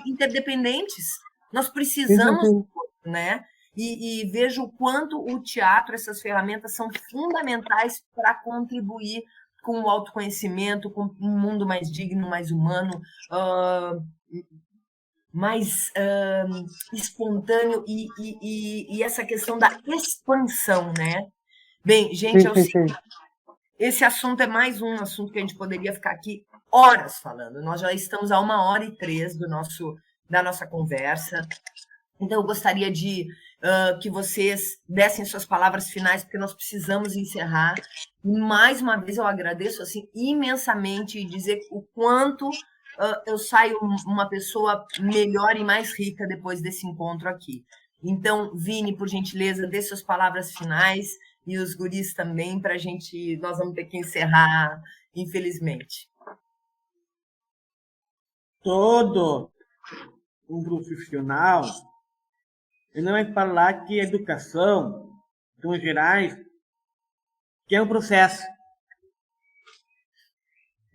interdependentes, nós precisamos, né? E vejo o quanto o teatro, essas ferramentas são fundamentais para contribuir com o autoconhecimento, com um mundo mais digno, mais humano, mais espontâneo e essa questão da expansão, né? Bem, gente, esse assunto é mais um assunto que a gente poderia ficar aqui horas falando. Nós já estamos a 1h03 da nossa conversa. Então, eu gostaria de que vocês dessem suas palavras finais, porque nós precisamos encerrar. E, mais uma vez, eu agradeço assim, imensamente e dizer o quanto eu saio uma pessoa melhor e mais rica depois desse encontro aqui. Então, Vini, por gentileza, dê suas palavras finais e os guris também, para a gente... Nós vamos ter que encerrar, infelizmente. Todo um profissional, ele não vai falar que a educação, em termos gerais, que é um processo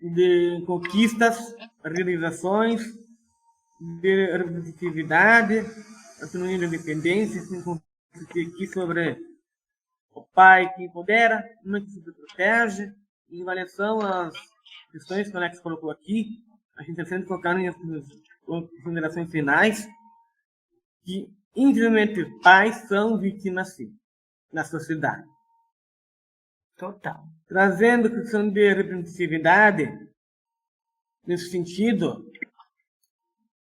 de conquistas, realizações, de representatividade, autonomia e independência, assim como aqui sobre o pai que empodera, a mãe que se protege, em avaliação às questões que o Alex colocou aqui, a gente está sempre colocando em considerações finais, que, infelizmente, pais são vítimas, sim, na sociedade. Total. Trazendo a questão de representatividade, nesse sentido,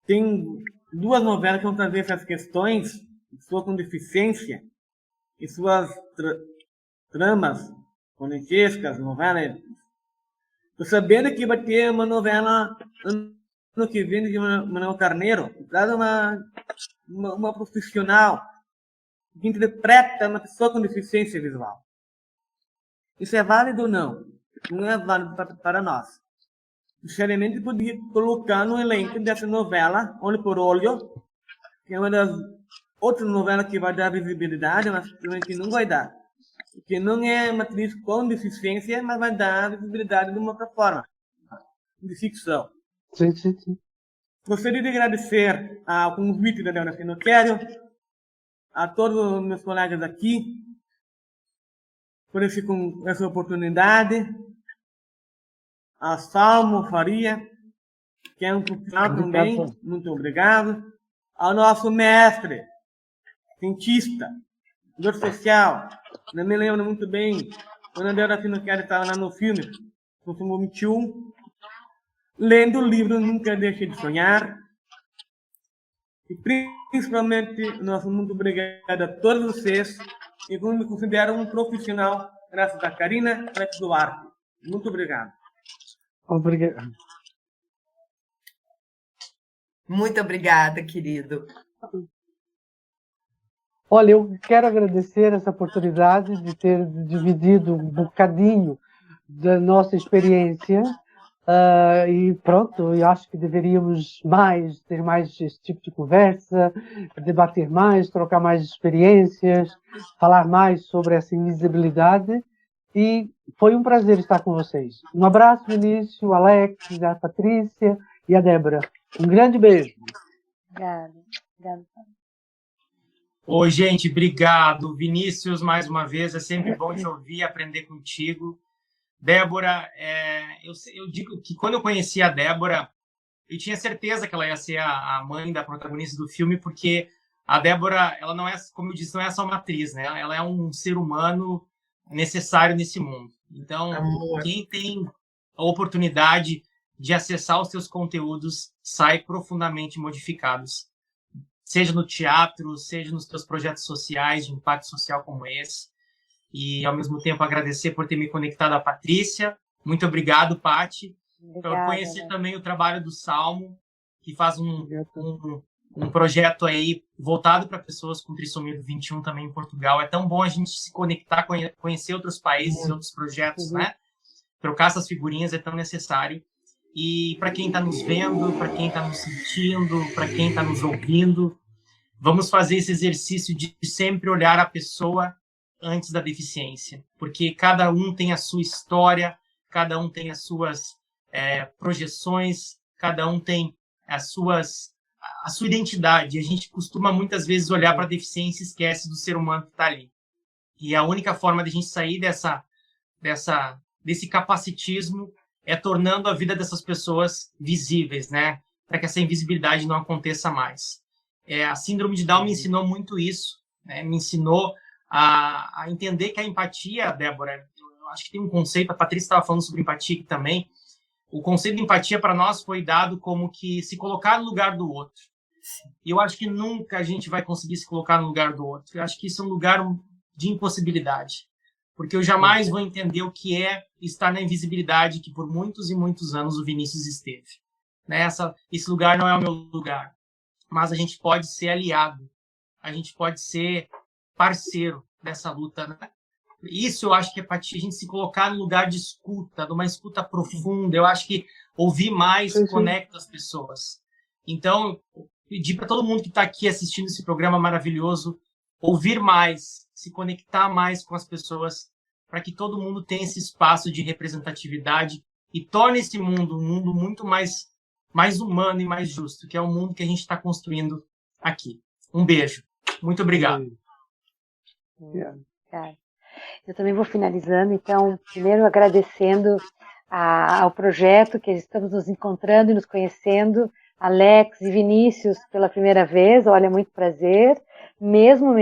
tem 2 novelas que vão trazer essas questões, pessoas com deficiência, e suas tramas políticas, novelas. Estou sabendo que vai ter uma novela ano que vem de Manuel Carneiro, que traz uma profissional que interpreta uma pessoa com deficiência visual. Isso é válido ou não? Não é válido para nós. Sinceramente, podia colocar no elenco dessa novela, Olho por Olho, que é uma das outras novelas que vai dar visibilidade, mas que não vai dar. Porque não é uma atriz com deficiência, mas vai dar visibilidade de uma outra forma, de ficção. Sim. Gostaria de agradecer ao convite da Débora Finocchiaro, a todos os meus colegas aqui, por essa oportunidade, a Salmo Faria, que é um profissional também, muito obrigado, ao nosso mestre, cientista, dor social, não me lembro muito bem, quando a Débora Finocchiaro estava lá no filme, no 21, lendo o livro Nunca Deixe de Sonhar, e principalmente, nosso muito obrigado a todos vocês, e como me considero um profissional, graças a Karina Alex Duarte. Muito obrigado. Obrigado. Muito obrigada, querido. Olha, eu quero agradecer essa oportunidade de ter dividido um bocadinho da nossa experiência. E pronto, eu acho que deveríamos ter mais esse tipo de conversa, debater mais, trocar mais experiências, falar mais sobre essa invisibilidade. E foi um prazer estar com vocês. Um abraço, Vinícius, Alex, a Patrícia e a Débora. Um grande beijo. Obrigada. Obrigada. Oi, gente, obrigado. Vinícius, mais uma vez, é sempre bom te ouvir, aprender contigo. Débora, eu digo que quando eu conheci a Débora, eu tinha certeza que ela ia ser a mãe da protagonista do filme, porque a Débora, ela não é, como eu disse, não é só uma atriz, né? Ela é um ser humano necessário nesse mundo. Então, quem tem a oportunidade de acessar os seus conteúdos sai profundamente modificados. Seja no teatro, seja nos teus projetos sociais, de impacto social como esse. E, ao mesmo tempo, agradecer por ter me conectado à Patrícia. Muito obrigado, Pati. Por conhecer também o trabalho do Salmo, que faz um projeto aí voltado para pessoas com trissomia 21 também em Portugal. É tão bom a gente se conectar, conhecer outros países, outros projetos, né? Trocar essas figurinhas é tão necessário. E para quem está nos vendo, para quem está nos sentindo, para quem está nos ouvindo, vamos fazer esse exercício de sempre olhar a pessoa antes da deficiência, porque cada um tem a sua história, cada um tem as suas projeções, cada um tem a sua identidade. A gente costuma muitas vezes olhar para a deficiência e esquece do ser humano que está ali. E a única forma de a gente sair desse capacitismo é tornando a vida dessas pessoas visíveis, né? Para que essa invisibilidade não aconteça mais. A síndrome de Down me ensinou muito isso, né? Me ensinou a entender que a empatia, Débora, eu acho que tem um conceito, a Patrícia estava falando sobre empatia aqui também, o conceito de empatia para nós foi dado como que se colocar no lugar do outro. E eu acho que nunca a gente vai conseguir se colocar no lugar do outro. Eu acho que isso é um lugar de impossibilidade. Porque eu jamais vou entender o que é estar na invisibilidade que por muitos e muitos anos o Vinícius esteve. Né? Esse lugar não é o meu lugar. Mas a gente pode ser aliado. A gente pode ser parceiro dessa luta. Né? Isso eu acho que é para a gente se colocar no lugar de escuta, de uma escuta profunda. Eu acho que ouvir mais conecta as pessoas. Então, pedir para todo mundo que está aqui assistindo esse programa maravilhoso, ouvir mais, se conectar mais com as pessoas, para que todo mundo tenha esse espaço de representatividade e torne esse mundo um mundo muito mais humano e mais justo, que é o mundo que a gente está construindo aqui. Um beijo. Muito obrigado. Eu também vou finalizando, então, primeiro agradecendo ao projeto, que estamos nos encontrando e nos conhecendo, Alex e Vinícius pela primeira vez, olha, muito prazer, mesmo,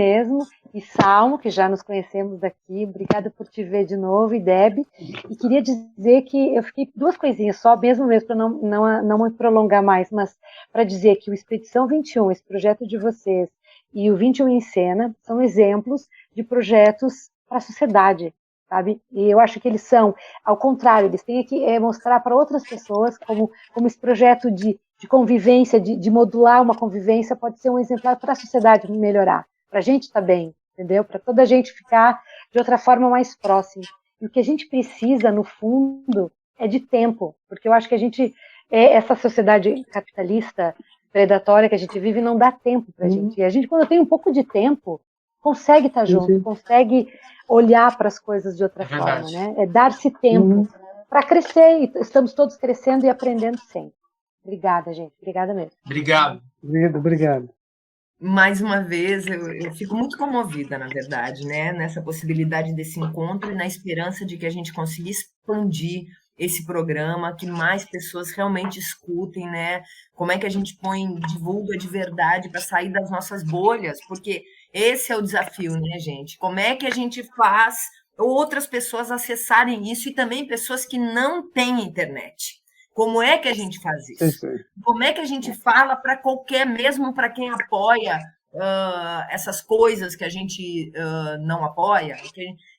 e Salmo, que já nos conhecemos daqui, obrigada por te ver de novo, e Deb, e queria dizer que eu fiquei duas coisinhas só, mesmo para não me prolongar mais, mas para dizer que o Expedição 21, esse projeto de vocês, e o 21 em Cena, são exemplos de projetos para a sociedade, sabe? E eu acho que eles são, ao contrário, eles têm que mostrar para outras pessoas como esse projeto de convivência, de modular uma convivência, pode ser um exemplar para a sociedade melhorar, para a gente estar bem, entendeu? Para toda a gente ficar de outra forma mais próximo. E o que a gente precisa, no fundo, é de tempo, porque eu acho que essa sociedade capitalista, predatória que a gente vive, não dá tempo para a gente. E a gente, quando tem um pouco de tempo, consegue estar junto, consegue olhar para as coisas de outra forma, né? É dar-se tempo para crescer, e estamos todos crescendo e aprendendo sempre. Obrigada, gente. Obrigada mesmo. Obrigado. Mais uma vez, eu fico muito comovida, na verdade, né? Nessa possibilidade desse encontro e na esperança de que a gente consiga expandir esse programa, que mais pessoas realmente escutem, né? Como é que a gente divulga de verdade para sair das nossas bolhas, porque esse é o desafio, né, gente? Como é que a gente faz outras pessoas acessarem isso e também pessoas que não têm internet? Como é que a gente faz isso? Como é que a gente fala para mesmo para quem apoia essas coisas que a gente não apoia?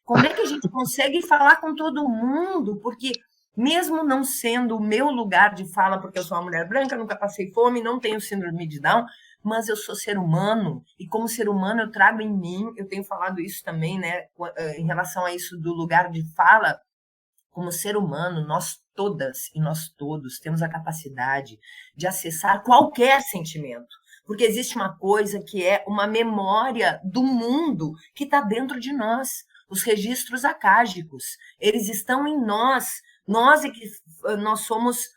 Como é que a gente consegue falar com todo mundo? Porque mesmo não sendo o meu lugar de fala, porque eu sou uma mulher branca, nunca passei fome, não tenho síndrome de Down, mas eu sou ser humano, e como ser humano eu trago em mim, eu tenho falado isso também, né, em relação a isso do lugar de fala, como ser humano, nós todas e nós todos temos a capacidade de acessar qualquer sentimento, porque existe uma coisa que é uma memória do mundo que está dentro de nós, os registros acágicos, eles estão em nós é que nós somos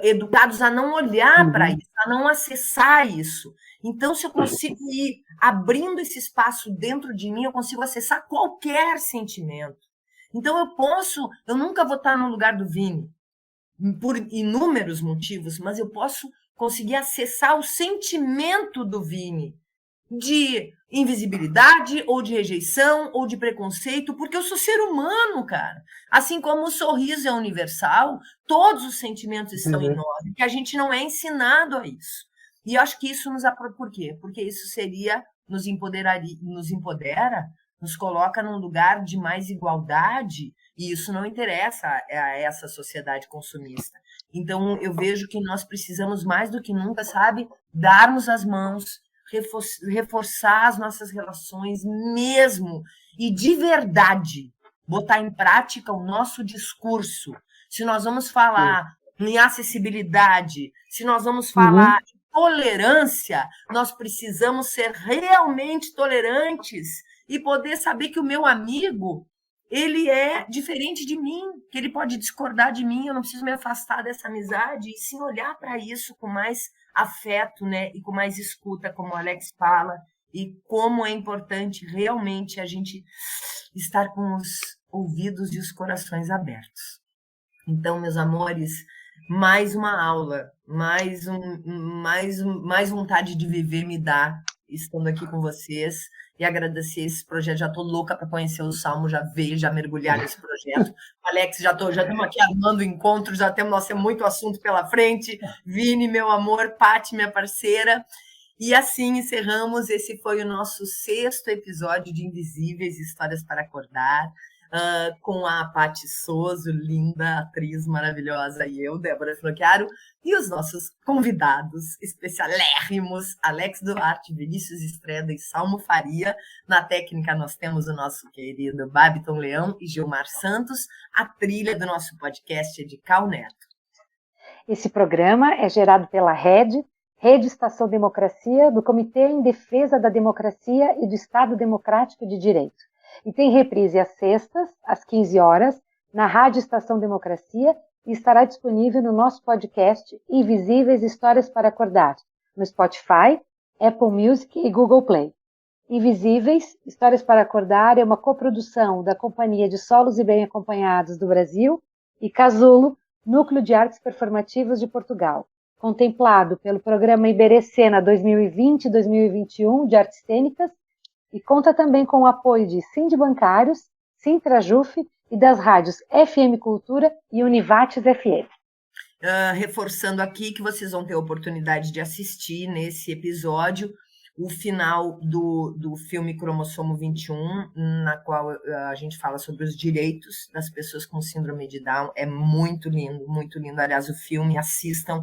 educados a não olhar para isso, a não acessar isso. Então, se eu consigo ir abrindo esse espaço dentro de mim, eu consigo acessar qualquer sentimento. Então, eu nunca vou estar no lugar do Vini, por inúmeros motivos, mas eu posso conseguir acessar o sentimento do Vini, de invisibilidade, ou de rejeição, ou de preconceito, porque eu sou ser humano, cara. Assim como o sorriso é universal, todos os sentimentos estão em nós, que a gente não é ensinado a isso. E eu acho que isso por quê? Porque isso nos empodera, nos coloca num lugar de mais igualdade, e isso não interessa a essa sociedade consumista. Então, eu vejo que nós precisamos mais do que nunca, sabe, darmos as mãos, reforçar as nossas relações mesmo, e de verdade, botar em prática o nosso discurso. Se nós vamos falar em acessibilidade, se nós vamos falar em tolerância, nós precisamos ser realmente tolerantes e poder saber que o meu amigo, ele é diferente de mim, que ele pode discordar de mim, eu não preciso me afastar dessa amizade, e sim olhar para isso com mais afeto, né, e com mais escuta, como o Alex fala, e como é importante realmente a gente estar com os ouvidos e os corações abertos. Então, meus amores, mais uma aula, mais vontade de viver me dá estando aqui com vocês, e agradecer esse projeto. Já estou louca para conhecer o Salmo, já mergulhar nesse projeto. Alex, já estamos aqui armando encontros, já temos muito assunto pela frente. Vini, meu amor, Paty, minha parceira. E assim encerramos. Esse foi o nosso 6º episódio de Invisíveis, Histórias para Acordar, com a Paty Soso, linda, atriz maravilhosa, e eu, Débora Finocchiaro, e os nossos convidados especialérrimos, Alex Duarte, Vinícius Estreda e Salmo Faria. Na técnica nós temos o nosso querido Babiton Leão e Gilmar Santos. A trilha do nosso podcast é de Cal Neto. Esse programa é gerado pela Rede Estação Democracia, do Comitê em Defesa da Democracia e do Estado Democrático de Direito. E tem reprise às sextas, às 15 horas, na Rádio Estação Democracia, e estará disponível no nosso podcast Invisíveis Histórias para Acordar, no Spotify, Apple Music e Google Play. Invisíveis Histórias para Acordar é uma coprodução da Companhia de Solos e Bem Acompanhados do Brasil e Casulo, Núcleo de Artes Performativas de Portugal, contemplado pelo Programa Iberê Cena 2020-2021 de Artes Cênicas, e conta também com o apoio de Sindibancários, Sintrajuf e das rádios FM Cultura e Univates FM. Reforçando aqui que vocês vão ter a oportunidade de assistir nesse episódio o final do filme Cromossomo 21, na qual a gente fala sobre os direitos das pessoas com síndrome de Down. É muito lindo, muito lindo. Aliás, o filme, assistam.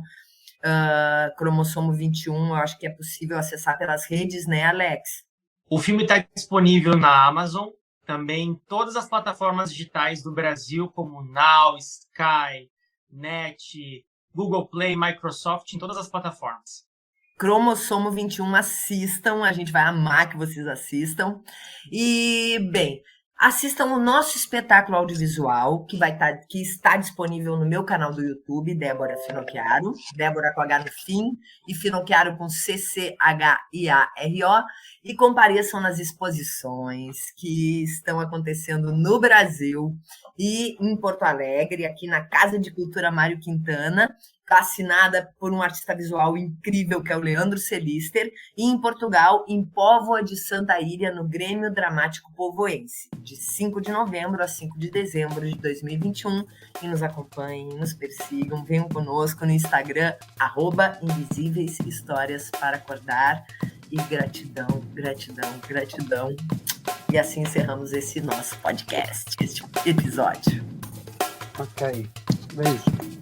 Cromossomo 21, eu acho que é possível acessar pelas redes, né, Alex? O filme está disponível na Amazon, também em todas as plataformas digitais do Brasil, como Now, Sky, Net, Google Play, Microsoft, em todas as plataformas. Cromossomo 21, assistam, a gente vai amar que vocês assistam. E, bem, assistam o nosso espetáculo audiovisual, que está disponível no meu canal do YouTube, Débora Finocchiaro, Débora com H no fim, e Finocchiaro com CCHIARO, e compareçam nas exposições que estão acontecendo no Brasil e em Porto Alegre, aqui na Casa de Cultura Mário Quintana, assinada por um artista visual incrível, que é o Leandro Celister, e em Portugal, em Póvoa de Santa Ilha, no Grêmio Dramático Povoense, de 5 de novembro a 5 de dezembro de 2021. E nos acompanhem, nos persigam, venham conosco no Instagram, @Invisíveis Histórias para Acordar. E gratidão, gratidão, gratidão. E assim encerramos esse nosso podcast, este episódio. Ok. Beijo.